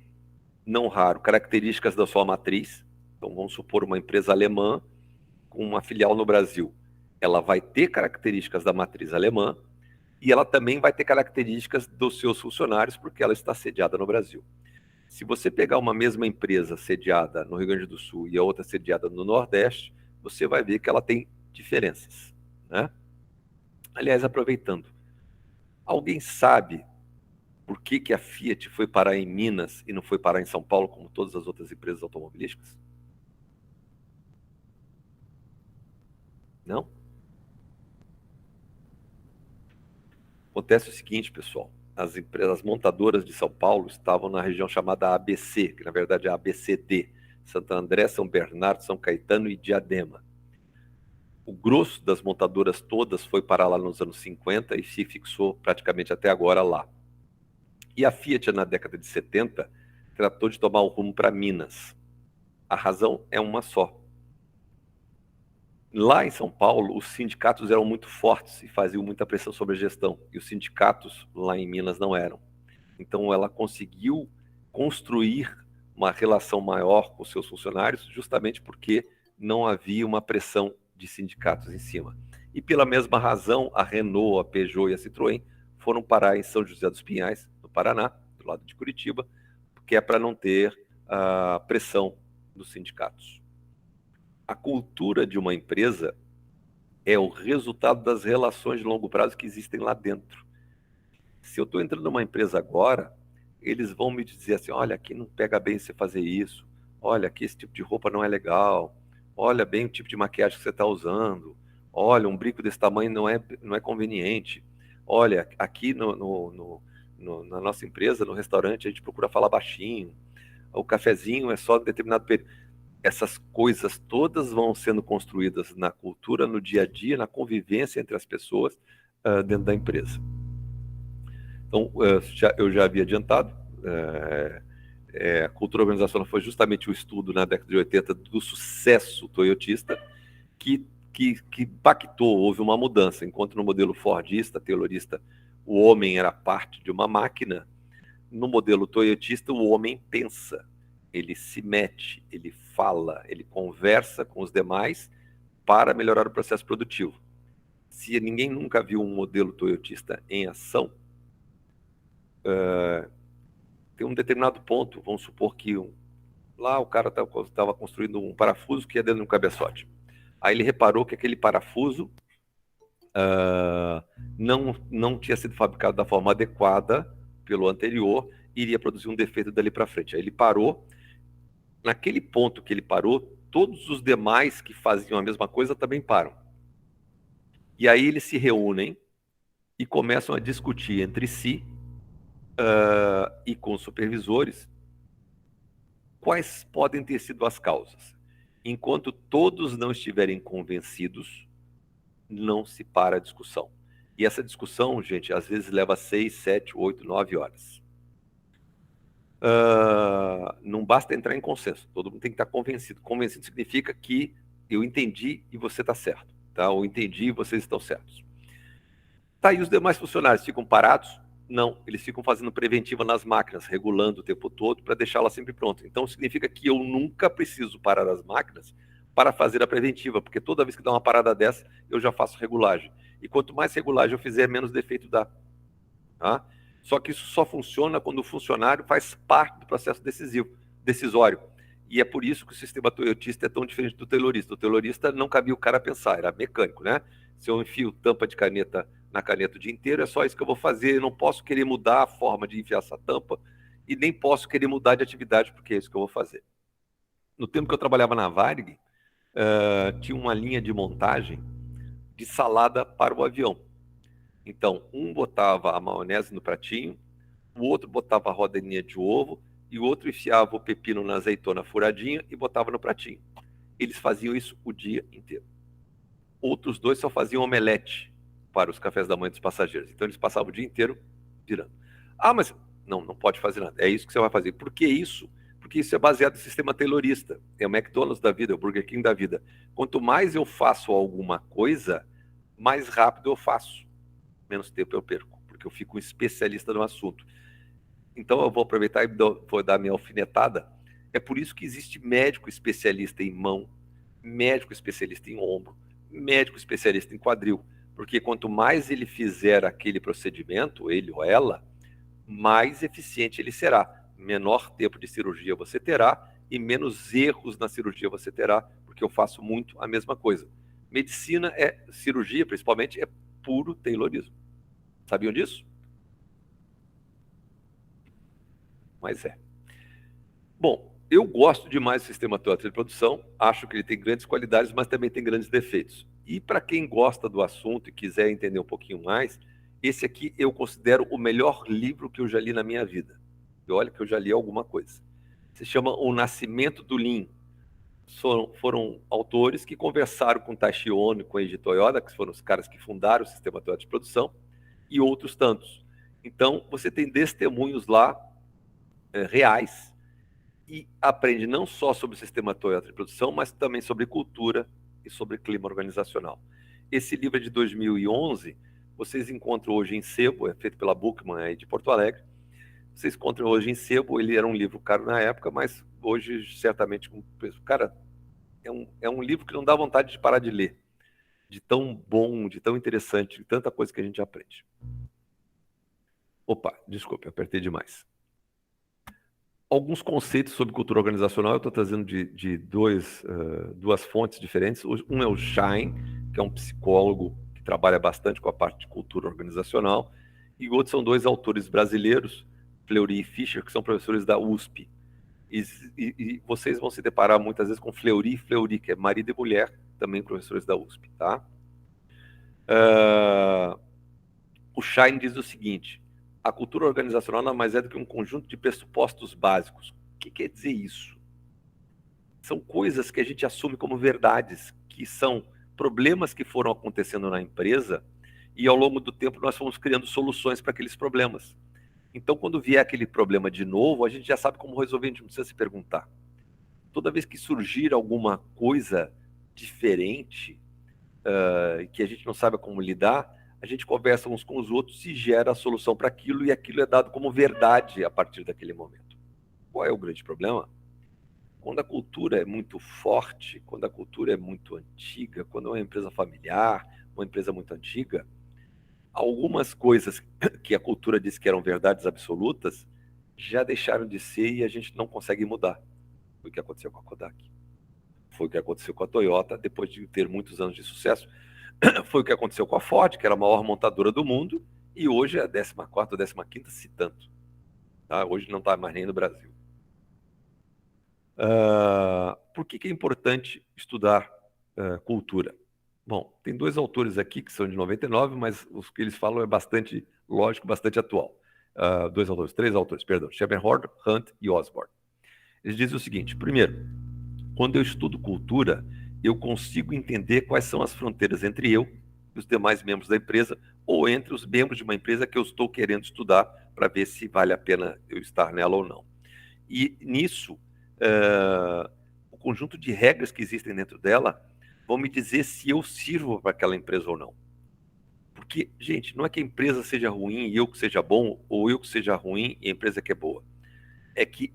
não raro, características da sua matriz. Então, vamos supor uma empresa alemã com uma filial no Brasil. Ela vai ter características da matriz alemã e ela também vai ter características dos seus funcionários, porque ela está sediada no Brasil. Se você pegar uma mesma empresa sediada no Rio Grande do Sul e a outra sediada no Nordeste, você vai ver que ela tem diferenças, né? Aliás, aproveitando, alguém sabe por que a Fiat foi parar em Minas e não foi parar em São Paulo, como todas as outras empresas automobilísticas? Não? Acontece o seguinte, pessoal. As empresas montadoras de São Paulo estavam na região chamada ABC, que na verdade é a ABCD, Santo André, São Bernardo, São Caetano e Diadema. O grosso das montadoras todas foi parar lá nos anos 50 e se fixou praticamente até agora lá. E a Fiat, na década de 70, tratou de tomar o rumo para Minas. A razão é uma só. Lá em São Paulo, os sindicatos eram muito fortes e faziam muita pressão sobre a gestão, e os sindicatos lá em Minas não eram. Então ela conseguiu construir uma relação maior com seus funcionários, justamente porque não havia uma pressão de sindicatos em cima. E pela mesma razão, a Renault, a Peugeot e a Citroën foram parar em São José dos Pinhais, no Paraná, do lado de Curitiba, que é para não ter a pressão dos sindicatos. A cultura de uma empresa é o resultado das relações de longo prazo que existem lá dentro. Se eu estou entrando numa empresa agora, eles vão me dizer assim, olha, aqui não pega bem você fazer isso, olha, aqui esse tipo de roupa não é legal, olha bem o tipo de maquiagem que você está usando, olha, um brinco desse tamanho não é conveniente, olha, aqui na nossa empresa, no restaurante, a gente procura falar baixinho, o cafezinho é só em determinado período. Essas coisas todas vão sendo construídas na cultura, no dia a dia, na convivência entre as pessoas dentro da empresa. Então, eu já havia adiantado, a cultura organizacional foi justamente o estudo na década de 80 do sucesso toyotista que impactou, houve uma mudança. Enquanto no modelo fordista, taylorista, o homem era parte de uma máquina, no modelo toyotista o homem pensa, ele se mete, ele fala, ele conversa com os demais para melhorar o processo produtivo. Se ninguém nunca viu um modelo toyotista em ação, tem um determinado ponto, vamos supor que lá o cara estava construindo um parafuso que ia dentro de um cabeçote. Aí ele reparou que aquele parafuso não tinha sido fabricado da forma adequada pelo anterior e iria produzir um defeito dali para frente. Aí ele parou. Naquele ponto que ele parou, todos os demais que faziam a mesma coisa também param. E aí eles se reúnem e começam a discutir entre si e com os supervisores, quais podem ter sido as causas. Enquanto todos não estiverem convencidos, não se para a discussão. E essa discussão, gente, às vezes leva 6, 7, 8, 9 horas. Não basta entrar em consenso, todo mundo tem que estar convencido. Convencido significa que eu entendi e você está certo, tá? Eu entendi e vocês estão certos. Tá, e os demais funcionários ficam parados? Não, eles ficam fazendo preventiva nas máquinas, regulando o tempo todo para deixá-la sempre pronta. Então significa que eu nunca preciso parar as máquinas para fazer a preventiva, porque toda vez que dá uma parada dessa, eu já faço regulagem. E quanto mais regulagem eu fizer, menos defeito dá. Tá? Só que isso só funciona quando o funcionário faz parte do processo decisório. E é por isso que o sistema toyotista é tão diferente do taylorista. O taylorista não cabia o cara pensar, era mecânico, né? Se eu enfio tampa de caneta na caneta o dia inteiro, é só isso que eu vou fazer. Eu não posso querer mudar a forma de enfiar essa tampa e nem posso querer mudar de atividade, porque é isso que eu vou fazer. No tempo que eu trabalhava na Varig, tinha uma linha de montagem de salada para o avião. Então, um botava a maionese no pratinho, o outro botava a rodelinha de ovo e o outro enfiava o pepino na azeitona furadinha e botava no pratinho. Eles faziam isso o dia inteiro. Outros dois só faziam omelete para os cafés da manhã dos passageiros. Então, eles passavam o dia inteiro virando. Ah, mas não pode fazer nada. É isso que você vai fazer. Por que isso? Porque isso é baseado no sistema taylorista. É o McDonald's da vida, é o Burger King da vida. Quanto mais eu faço alguma coisa, mais rápido eu faço. Menos tempo eu perco, porque eu fico um especialista no assunto. Então eu vou aproveitar e vou dar minha alfinetada. É por isso que existe médico especialista em mão, médico especialista em ombro, médico especialista em quadril, porque quanto mais ele fizer aquele procedimento, ele ou ela, mais eficiente ele será. Menor tempo de cirurgia você terá e menos erros na cirurgia você terá, porque eu faço muito a mesma coisa. Medicina cirurgia, principalmente, é puro taylorismo. Sabiam disso? Mas é. Bom, eu gosto demais do sistema Toyota de produção, acho que ele tem grandes qualidades, mas também tem grandes defeitos. E para quem gosta do assunto e quiser entender um pouquinho mais, esse aqui eu considero o melhor livro que eu já li na minha vida. E olha que eu já li alguma coisa. Se chama O Nascimento do Lean. Foram autores que conversaram com Taishi Ono e com Eiji Toyoda, que foram os caras que fundaram o sistema Toyota de produção, e outros tantos. Então, você tem testemunhos lá reais e aprende não só sobre o sistema Toyota de produção, mas também sobre cultura e sobre clima organizacional. Esse livro é de 2011, vocês encontram hoje em sebo, é feito pela Bookman aí de Porto Alegre. Vocês encontram hoje em sebo, ele era um livro caro na época, mas hoje certamente com preço. Cara, é um livro que não dá vontade de parar de ler, de tão bom, de tão interessante, de tanta coisa que a gente aprende. Opa, desculpa, eu apertei demais. Alguns conceitos sobre cultura organizacional, eu estou trazendo de duas fontes diferentes. Um é o Schein, que é um psicólogo que trabalha bastante com a parte de cultura organizacional, e outros são dois autores brasileiros, Fleury e Fischer, que são professores da USP. E vocês vão se deparar muitas vezes com Fleury e Fleury, que é marido e mulher, também professores da USP. Tá? O Schein diz o seguinte: a cultura organizacional nada mais é do que um conjunto de pressupostos básicos. O que quer dizer isso? São coisas que a gente assume como verdades, que são problemas que foram acontecendo na empresa e ao longo do tempo nós fomos criando soluções para aqueles problemas. Então, quando vier aquele problema de novo, a gente já sabe como resolver, a gente não precisa se perguntar. Toda vez que surgir alguma coisa diferente, que a gente não sabe como lidar, a gente conversa uns com os outros e gera a solução para aquilo, e aquilo é dado como verdade a partir daquele momento. Qual é o grande problema? Quando a cultura é muito forte, quando a cultura é muito antiga, quando é uma empresa familiar, uma empresa muito antiga, algumas coisas que a cultura disse que eram verdades absolutas já deixaram de ser e a gente não consegue mudar. Foi o que aconteceu com a Kodak. Foi o que aconteceu com a Toyota, depois de ter muitos anos de sucesso. Foi o que aconteceu com a Ford, que era a maior montadora do mundo, e hoje é a 14ª ou 15ª, se tanto. Tá? Hoje não está mais nem no Brasil. Por que é importante estudar cultura? Bom, tem dois autores aqui que são de 99, mas o que eles falam é bastante lógico, bastante atual. três autores, perdão, Schebenhorn, Hunt e Osborne. Eles dizem o seguinte: primeiro, quando eu estudo cultura, eu consigo entender quais são as fronteiras entre eu e os demais membros da empresa, ou entre os membros de uma empresa que eu estou querendo estudar para ver se vale a pena eu estar nela ou não. E nisso, o conjunto de regras que existem dentro dela vão me dizer se eu sirvo para aquela empresa ou não. Porque, gente, não é que a empresa seja ruim e eu que seja bom, ou eu que seja ruim e a empresa que é boa. É que,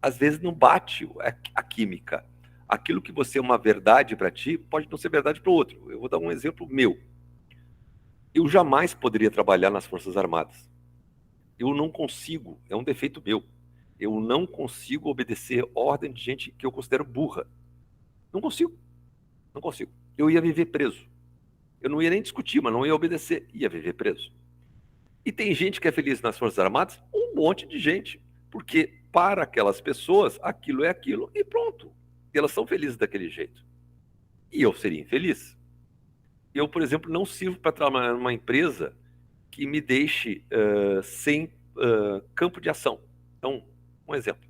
às vezes, não bate a química. Aquilo que você é uma verdade para ti pode não ser verdade para o outro. Eu vou dar um exemplo meu. Eu jamais poderia trabalhar nas Forças Armadas. Eu não consigo, é um defeito meu. Eu não consigo obedecer ordem de gente que eu considero burra. Não consigo. Não consigo. Eu ia viver preso. Eu não ia nem discutir, mas não ia obedecer. Ia viver preso. E tem gente que é feliz nas Forças Armadas? Um monte de gente. Porque para aquelas pessoas, aquilo é aquilo e pronto. E elas são felizes daquele jeito. E eu seria infeliz. Eu, por exemplo, não sirvo para trabalhar numa empresa que me deixe sem campo de ação. Então, um exemplo.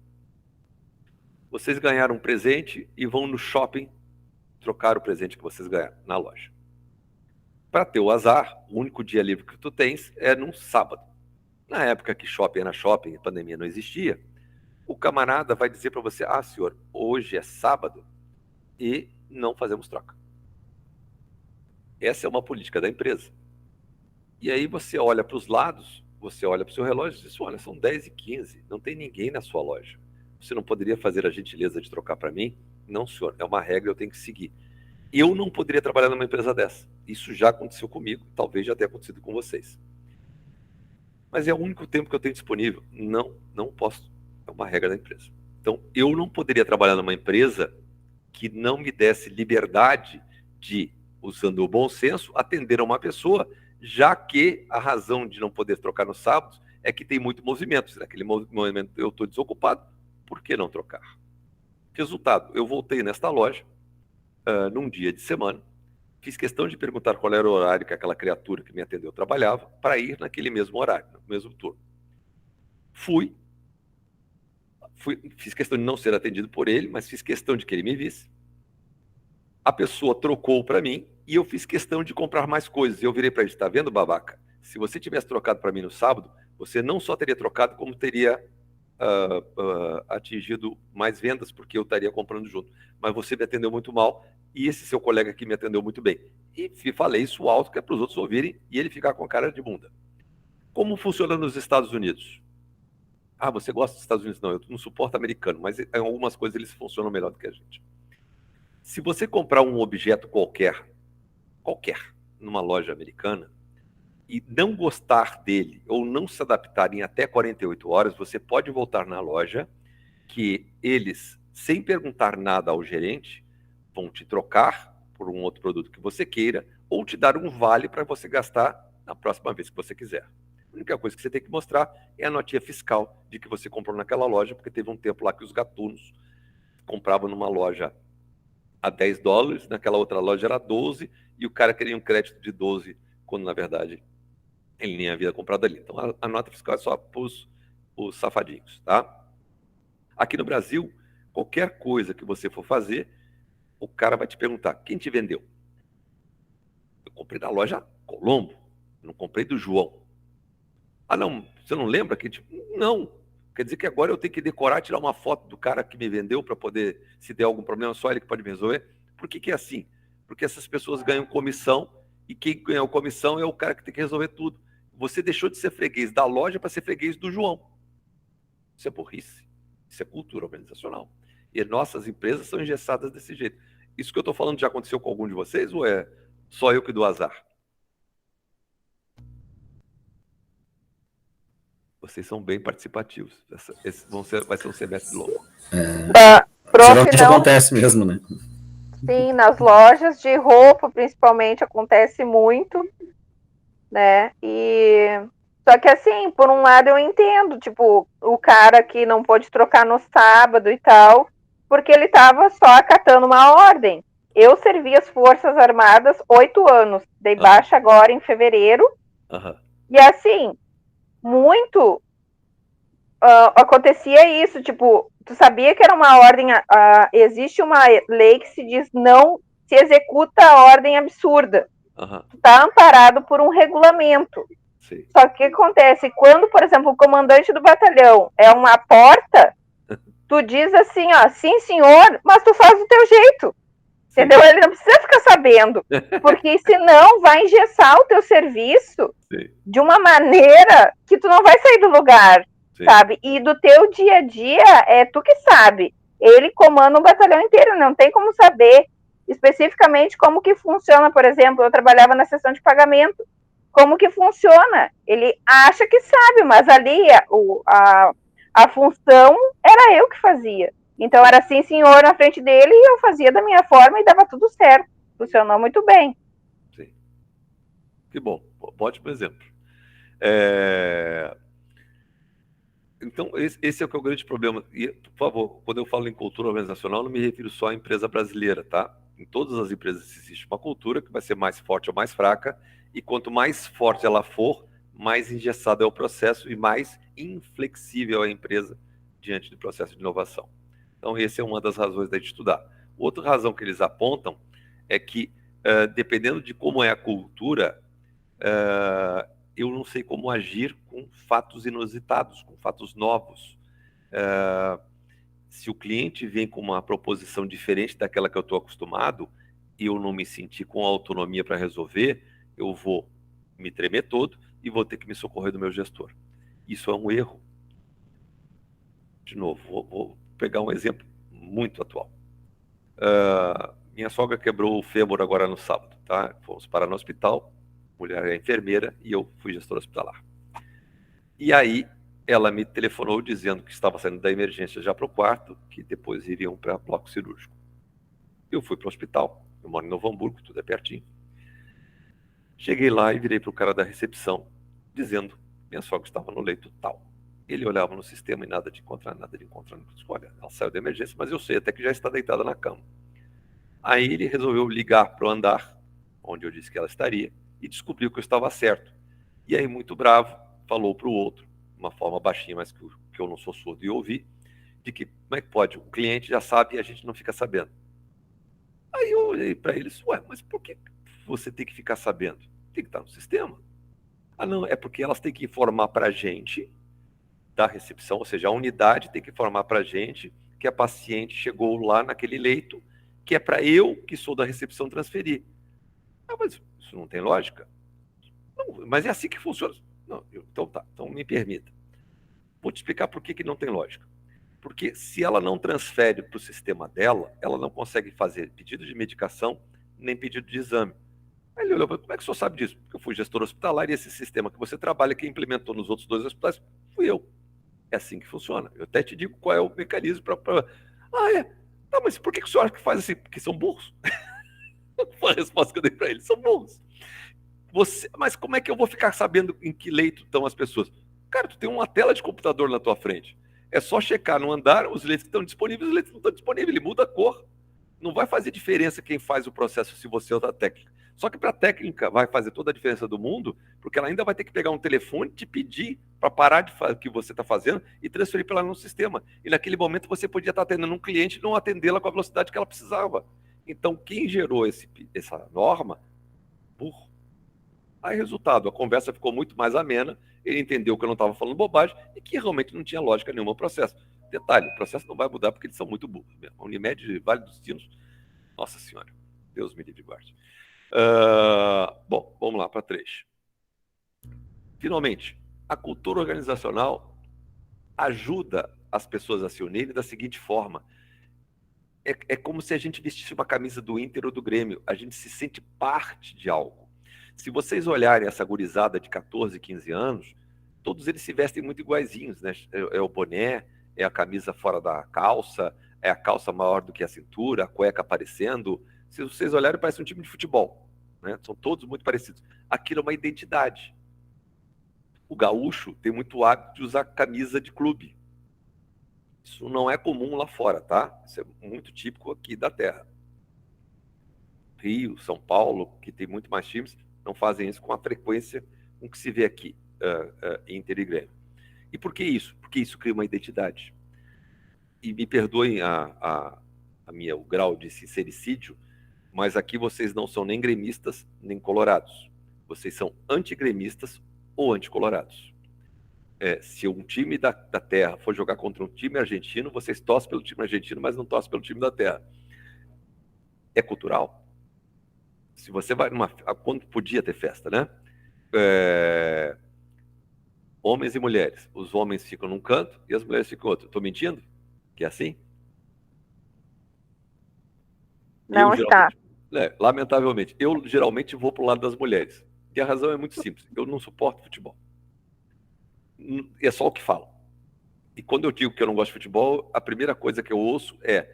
Vocês ganharam um presente e vão no shopping trocar o presente que vocês ganharam na loja. Para ter o azar, o único dia livre que tu tens é num sábado. Na época que shopping era shopping e pandemia não existia, o camarada vai dizer para você: ah, senhor, hoje é sábado e não fazemos troca. Essa é uma política da empresa. E aí você olha para os lados, você olha para o seu relógio e diz: olha, são 10h15, não tem ninguém na sua loja. Você não poderia fazer a gentileza de trocar para mim? Não, senhor, é uma regra, eu tenho que seguir. Eu não poderia trabalhar numa empresa dessa. Isso já aconteceu comigo, talvez já tenha acontecido com vocês. Mas é o único tempo que eu tenho disponível. Não posso. É uma regra da empresa. Então, eu não poderia trabalhar numa empresa que não me desse liberdade de, usando o bom senso, atender a uma pessoa, já que a razão de não poder trocar nos sábados é que tem muito movimento. Se naquele movimento eu estou desocupado, por que não trocar? Resultado, eu voltei nesta loja, num dia de semana, fiz questão de perguntar qual era o horário que aquela criatura que me atendeu trabalhava, para ir naquele mesmo horário, no mesmo turno. Fiz questão de não ser atendido por ele, mas fiz questão de que ele me visse. A pessoa trocou para mim e eu fiz questão de comprar mais coisas. Eu virei para ele: está vendo, babaca? Se você tivesse trocado para mim no sábado, você não só teria trocado, como teria atingido mais vendas, porque eu estaria comprando junto. Mas você me atendeu muito mal e esse seu colega aqui me atendeu muito bem. E falei isso alto, que é para os outros ouvirem e ele ficar com a cara de bunda. Como funciona nos Estados Unidos? Ah, você gosta dos Estados Unidos? Não, eu não suporto americano, mas em algumas coisas eles funcionam melhor do que a gente. Se você comprar um objeto qualquer, numa loja americana, e não gostar dele ou não se adaptar em até 48 horas, você pode voltar na loja, que eles, sem perguntar nada ao gerente, vão te trocar por um outro produto que você queira ou te dar um vale para você gastar na próxima vez que você quiser. A única coisa que você tem que mostrar é a notinha fiscal de que você comprou naquela loja, porque teve um tempo lá que os gatunos compravam numa loja a $10, naquela outra loja era 12, e o cara queria um crédito de 12, quando na verdade ele nem havia comprado ali. Então a nota fiscal é só para os safadinhos, tá? Aqui no Brasil, qualquer coisa que você for fazer, o cara vai te perguntar: quem te vendeu? Eu comprei da loja Colombo, não comprei do João. Ah, não, você não lembra? Não. Quer dizer que agora eu tenho que decorar, tirar uma foto do cara que me vendeu para poder, se der algum problema, só ele que pode me resolver? Por que é assim? Porque essas pessoas ganham comissão e quem ganhou comissão é o cara que tem que resolver tudo. Você deixou de ser freguês da loja para ser freguês do João. Isso é burrice. Isso é cultura organizacional. E nossas empresas são engessadas desse jeito. Isso que eu estou falando já aconteceu com algum de vocês ou é só eu que dou azar? Vocês são bem participativos. Vai ser um semestre longo. Geralmente acontece mesmo, né? Sim, nas lojas de roupa, principalmente, acontece muito, né? Só que assim, por um lado eu entendo, tipo, o cara que não pôde trocar no sábado e tal, porque ele tava só acatando uma ordem. Eu servi as Forças Armadas 8 anos, dei baixa agora em fevereiro, e assim, muito acontecia isso, tipo, tu sabia que era uma ordem, existe uma lei que se diz não se executa a ordem absurda. Tu tá amparado por um regulamento. Sim. Só que o que acontece? Quando, por exemplo, o comandante do batalhão é uma porta, tu diz assim, ó, sim, senhor, mas tu faz do teu jeito. Sim. Entendeu? Ele não precisa ficar sabendo. Porque senão vai engessar o teu serviço Sim. de uma maneira que tu não vai sair do lugar. Sim. Sabe? E do teu dia a dia é tu que sabe. Ele comanda um batalhão inteiro, não tem como saber especificamente como que funciona. Por exemplo, eu trabalhava na seção de pagamento. Como que funciona? Ele acha que sabe, mas ali a função era eu que fazia. Então era assim, senhor, na frente dele, e eu fazia da minha forma e dava tudo certo. Funcionou muito bem. Sim. Que bom. Ótimo exemplo. Então, esse é o que é o grande problema. E, por favor, quando eu falo em cultura organizacional, não me refiro só à empresa brasileira, tá? Em todas as empresas existe uma cultura que vai ser mais forte ou mais fraca, e quanto mais forte ela for, mais engessado é o processo e mais inflexível é a empresa diante do processo de inovação. Então, essa é uma das razões da gente estudar. Outra razão que eles apontam é que, dependendo de como é a cultura, eu não sei como agir com fatos inusitados, com fatos novos. Se o cliente vem com uma proposição diferente daquela que eu estou acostumado, e eu não me sentir com autonomia para resolver, eu vou me tremer todo e vou ter que me socorrer do meu gestor. Isso é um erro. De novo, vou pegar um exemplo muito atual. Minha sogra quebrou o fêmur agora no sábado, tá? Fomos parar no hospital, mulher é enfermeira e eu fui gestor hospitalar. E aí ela me telefonou dizendo que estava saindo da emergência já para o quarto, que depois iriam para bloco cirúrgico. Eu fui para o hospital, eu moro em Novo Hamburgo, tudo é pertinho. Cheguei lá e virei para o cara da recepção, dizendo que minha sogra estava no leito tal. Ele olhava no sistema e nada de encontrar. Olha, ela saiu da emergência, mas eu sei até que já está deitada na cama. Aí ele resolveu ligar para o andar, onde eu disse que ela estaria, e descobriu que eu estava certo. E aí, muito bravo, falou para o outro, de uma forma baixinha, mas que eu não sou surdo e ouvi, de que, como é que pode? O cliente já sabe e a gente não fica sabendo. Aí eu olhei para ele e disse, ué, mas por que você tem que ficar sabendo? Tem que estar no sistema. Ah, não, é porque elas têm que informar para a gente da recepção, ou seja, a unidade tem que informar para a gente que a paciente chegou lá naquele leito, que é para eu, que sou da recepção, transferir. Ah, mas isso não tem lógica? Não, mas é assim que funciona. Não, então tá, então me permita. Vou te explicar por que não tem lógica. Porque se ela não transfere para o sistema dela, ela não consegue fazer pedido de medicação, nem pedido de exame. Aí ele olhou, como é que o senhor sabe disso? Porque eu fui gestor hospitalar e esse sistema que você trabalha, quem implementou nos outros 2 hospitais, fui eu. É assim que funciona. Eu até te digo qual é o mecanismo para... Ah, é? Tá, mas por que o senhor acha que faz assim? Porque são burros. Foi a resposta que eu dei para ele. São burros. Mas como é que eu vou ficar sabendo em que leito estão as pessoas? Cara, tu tem uma tela de computador na tua frente. É só checar no andar os leitos que estão disponíveis, os leitos não estão disponíveis. Ele muda a cor. Não vai fazer diferença quem faz o processo se você é outra técnica. Só que para a técnica vai fazer toda a diferença do mundo, porque ela ainda vai ter que pegar um telefone e te pedir para parar de fazer o que você está fazendo e transferir para ela no sistema. E naquele momento você podia estar atendendo um cliente e não atendê-la com a velocidade que ela precisava. Então, quem gerou essa norma? Burro. Aí, resultado, a conversa ficou muito mais amena, ele entendeu que eu não estava falando bobagem e que realmente não tinha lógica nenhuma o processo. Detalhe, o processo não vai mudar porque eles são muito burros mesmo. A Unimed, Vale dos Sinos, nossa senhora, Deus me livre e guarde. Bom, vamos lá para 3. Finalmente, a cultura organizacional ajuda as pessoas a se unirem da seguinte forma. É como se a gente vestisse uma camisa do Inter ou do Grêmio. A gente se sente parte de algo. Se vocês olharem essa gurizada de 14, 15 anos, todos eles se vestem muito iguaizinhos, né? É o boné, é a camisa fora da calça, é a calça maior do que a cintura, a cueca aparecendo. Se vocês olharem, parece um time de futebol, né? São todos muito parecidos. Aquilo é uma identidade. O gaúcho tem muito hábito de usar camisa de clube. Isso não é comum lá fora, tá? Isso é muito típico aqui da terra. Rio, São Paulo, que tem muito mais times, não fazem isso com a frequência com que se vê aqui. Inter e Grêmio. E por que isso? Porque isso cria uma identidade. E me perdoem o grau de sincericídio, mas aqui vocês não são nem gremistas, nem colorados. Vocês são antigremistas ou anticolorados. Se um time da terra for jogar contra um time argentino, vocês torcem pelo time argentino, mas não torcem pelo time da terra. É cultural. Se você vai quando podia ter festa, né? Homens e mulheres. Os homens ficam num canto e as mulheres ficam em outro. Estou mentindo? Que é assim? Não está. Lamentavelmente, eu geralmente vou para o lado das mulheres. E a razão é muito simples. Eu não suporto futebol. É só o que falam. E quando eu digo que eu não gosto de futebol, a primeira coisa que eu ouço é: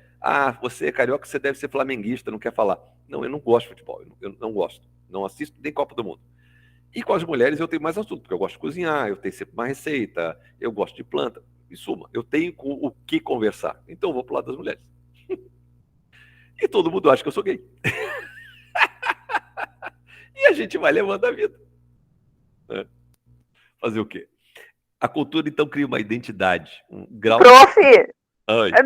você é carioca, você deve ser flamenguista, não quer falar. Não, eu não gosto de futebol, eu não gosto. Não assisto nem Copa do Mundo. E com as mulheres eu tenho mais assunto, porque eu gosto de cozinhar, eu tenho sempre uma receita, eu gosto de planta. Em suma, eu tenho o que conversar. Então eu vou pro lado das mulheres. E todo mundo acha que eu sou gay. E a gente vai levando a vida. Fazer o quê? A cultura, então, cria uma identidade, um grau... Prof,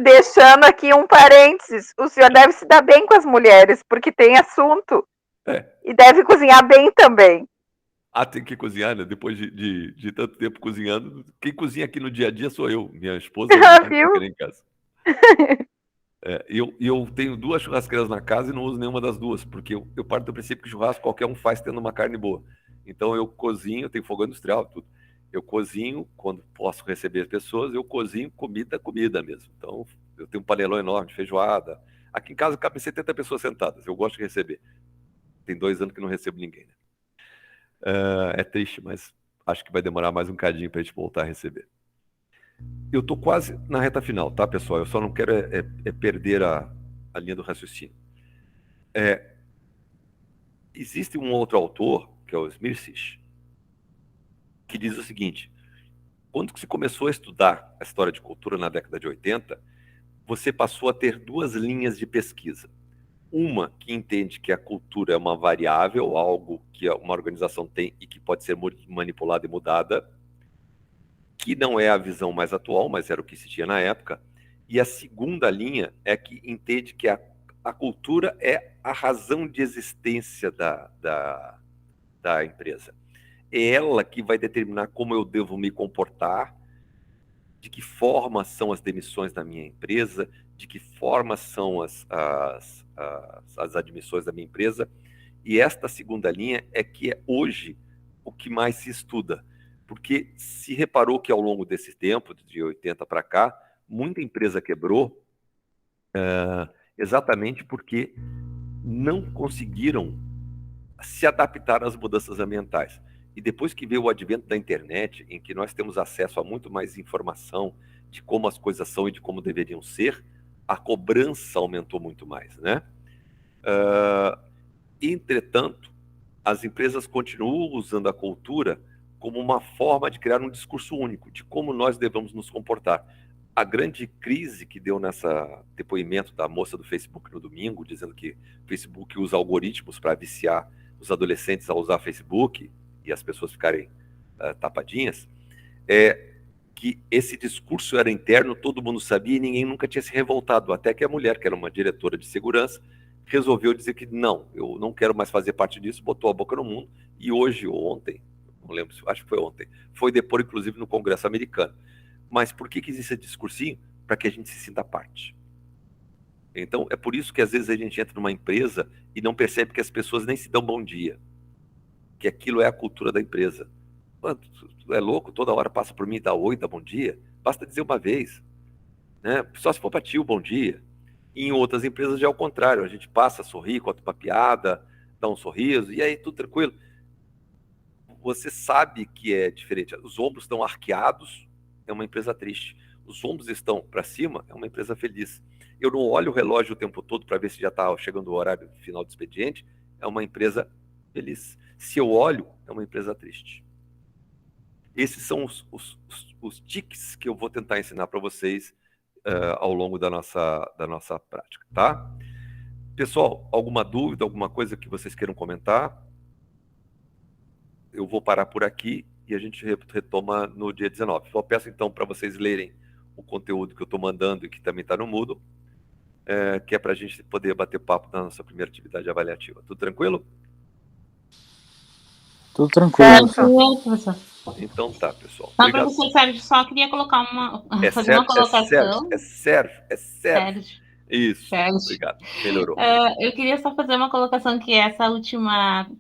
deixando aqui um parênteses, o senhor deve se dar bem com as mulheres, porque tem assunto. E deve cozinhar bem também. Tem que cozinhar, né? Depois de tanto tempo cozinhando, quem cozinha aqui no dia a dia sou eu, minha esposa, viu? Em casa. Eu tenho 2 churrasqueiras na casa e não uso nenhuma das 2, porque eu parto do princípio que churrasco qualquer um faz tendo uma carne boa. Então eu cozinho, tenho fogão industrial, tudo. Eu cozinho, quando posso receber pessoas, eu cozinho comida mesmo. Então, eu tenho um panelão enorme de feijoada. Aqui em casa cabem 70 pessoas sentadas, eu gosto de receber. Tem 2 anos que não recebo ninguém, né? É triste, mas acho que vai demorar mais um cadinho para a gente voltar a receber. Eu estou quase na reta final, tá, pessoal? Eu só não quero perder a linha do raciocínio. Existe um outro autor, que é o Smirsic, que diz o seguinte: quando se começou a estudar a história de cultura na década de 80, você passou a ter 2 linhas de pesquisa. Uma que entende que a cultura é uma variável, algo que uma organização tem e que pode ser manipulada e mudada, que não é a visão mais atual, mas era o que se tinha na época. E a segunda linha é que entende que a cultura é a razão de existência da empresa. É ela que vai determinar como eu devo me comportar, de que forma são as demissões da minha empresa, de que forma são as admissões da minha empresa. E esta segunda linha é que é hoje o que mais se estuda. Porque se reparou que ao longo desse tempo, de 80 para cá, muita empresa quebrou exatamente porque não conseguiram se adaptar às mudanças ambientais. E depois que veio o advento da internet, em que nós temos acesso a muito mais informação de como as coisas são e de como deveriam ser, a cobrança aumentou muito mais, né? Entretanto, as empresas continuam usando a cultura como uma forma de criar um discurso único de como nós devemos nos comportar. A grande crise que deu nessa depoimento da moça do Facebook no domingo, dizendo que o Facebook usa algoritmos para viciar os adolescentes a usar Facebook e as pessoas ficarem tapadinhas, que esse discurso era interno, todo mundo sabia e ninguém nunca tinha se revoltado, até que a mulher, que era uma diretora de segurança, resolveu dizer que não, eu não quero mais fazer parte disso, botou a boca no mundo, e hoje ou ontem, não lembro, acho que foi ontem, foi depor inclusive no Congresso americano. Mas por que existe esse discursinho? Para que a gente se sinta parte. Então, é por isso que às vezes a gente entra numa empresa e não percebe que as pessoas nem se dão bom dia. Que aquilo é a cultura da empresa. Mano, tu é louco? Toda hora passa por mim e dá oi, dá bom dia? Basta dizer uma vez. Né? Só se for para ti o bom dia. E em outras empresas já é o contrário. A gente passa, sorri, conta uma piada, dá um sorriso, e aí tudo tranquilo. Você sabe que é diferente. Os ombros estão arqueados, é uma empresa triste. Os ombros estão para cima, é uma empresa feliz. Eu não olho o relógio o tempo todo para ver se já está chegando o horário final do expediente, é uma empresa feliz. Se eu olho, é uma empresa triste. Esses são os tiques que eu vou tentar ensinar para vocês ao longo da nossa prática, tá? Pessoal, alguma dúvida, alguma coisa que vocês queiram comentar? Eu vou parar por aqui e a gente retoma no dia 19. Só peço então para vocês lerem o conteúdo que eu estou mandando e que também está no Moodle, que é para a gente poder bater papo na nossa primeira atividade avaliativa. Tudo tranquilo? Tudo tranquilo. Professor. Então tá, pessoal. Não, Obrigado. professor Sérgio, só queria colocar fazer uma colocação. É Sérgio. Sérgio. Isso, Sérgio. obrigado. Melhorou. Eu queria só fazer uma colocação que essa última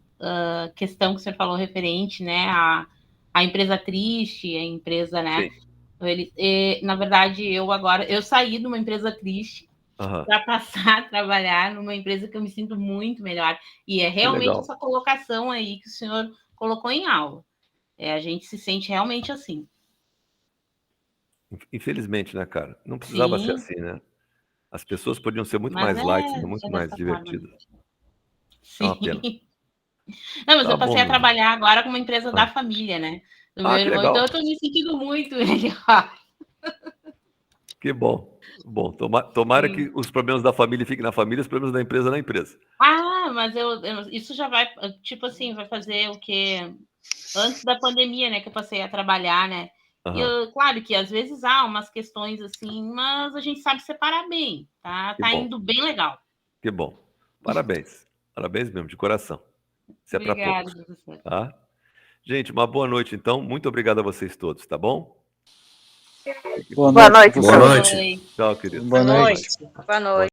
questão que o senhor falou referente, né, a empresa triste, a empresa, né, na verdade, eu saí de uma empresa triste para passar a trabalhar numa empresa que eu me sinto muito melhor, e é realmente essa colocação aí que o senhor colocou em aula. A gente se sente realmente assim. Infelizmente, né, cara? Não precisava ser assim, né? As pessoas podiam ser muito mais light, muito mais divertidas. Sim. É uma pena. Não, mas eu passei a trabalhar agora com uma empresa da família, né? Do meu irmão, legal. então eu estou me sentindo muito melhor. Que bom. Bom, tomara que os problemas da família fiquem na família, os problemas da empresa na empresa. Mas isso já vai, tipo assim, vai fazer o quê? Antes da pandemia, né, que eu passei a trabalhar, né? E claro que às vezes há umas questões assim, mas a gente sabe separar bem, tá? Tá indo bem legal. Que bom. Parabéns. Parabéns mesmo, de coração. Isso é para poucos. Professor. Tá? Gente, uma boa noite, então. Muito obrigado a vocês todos, tá bom? Boa noite. Boa noite. Tchau, querido. Boa noite. Boa noite.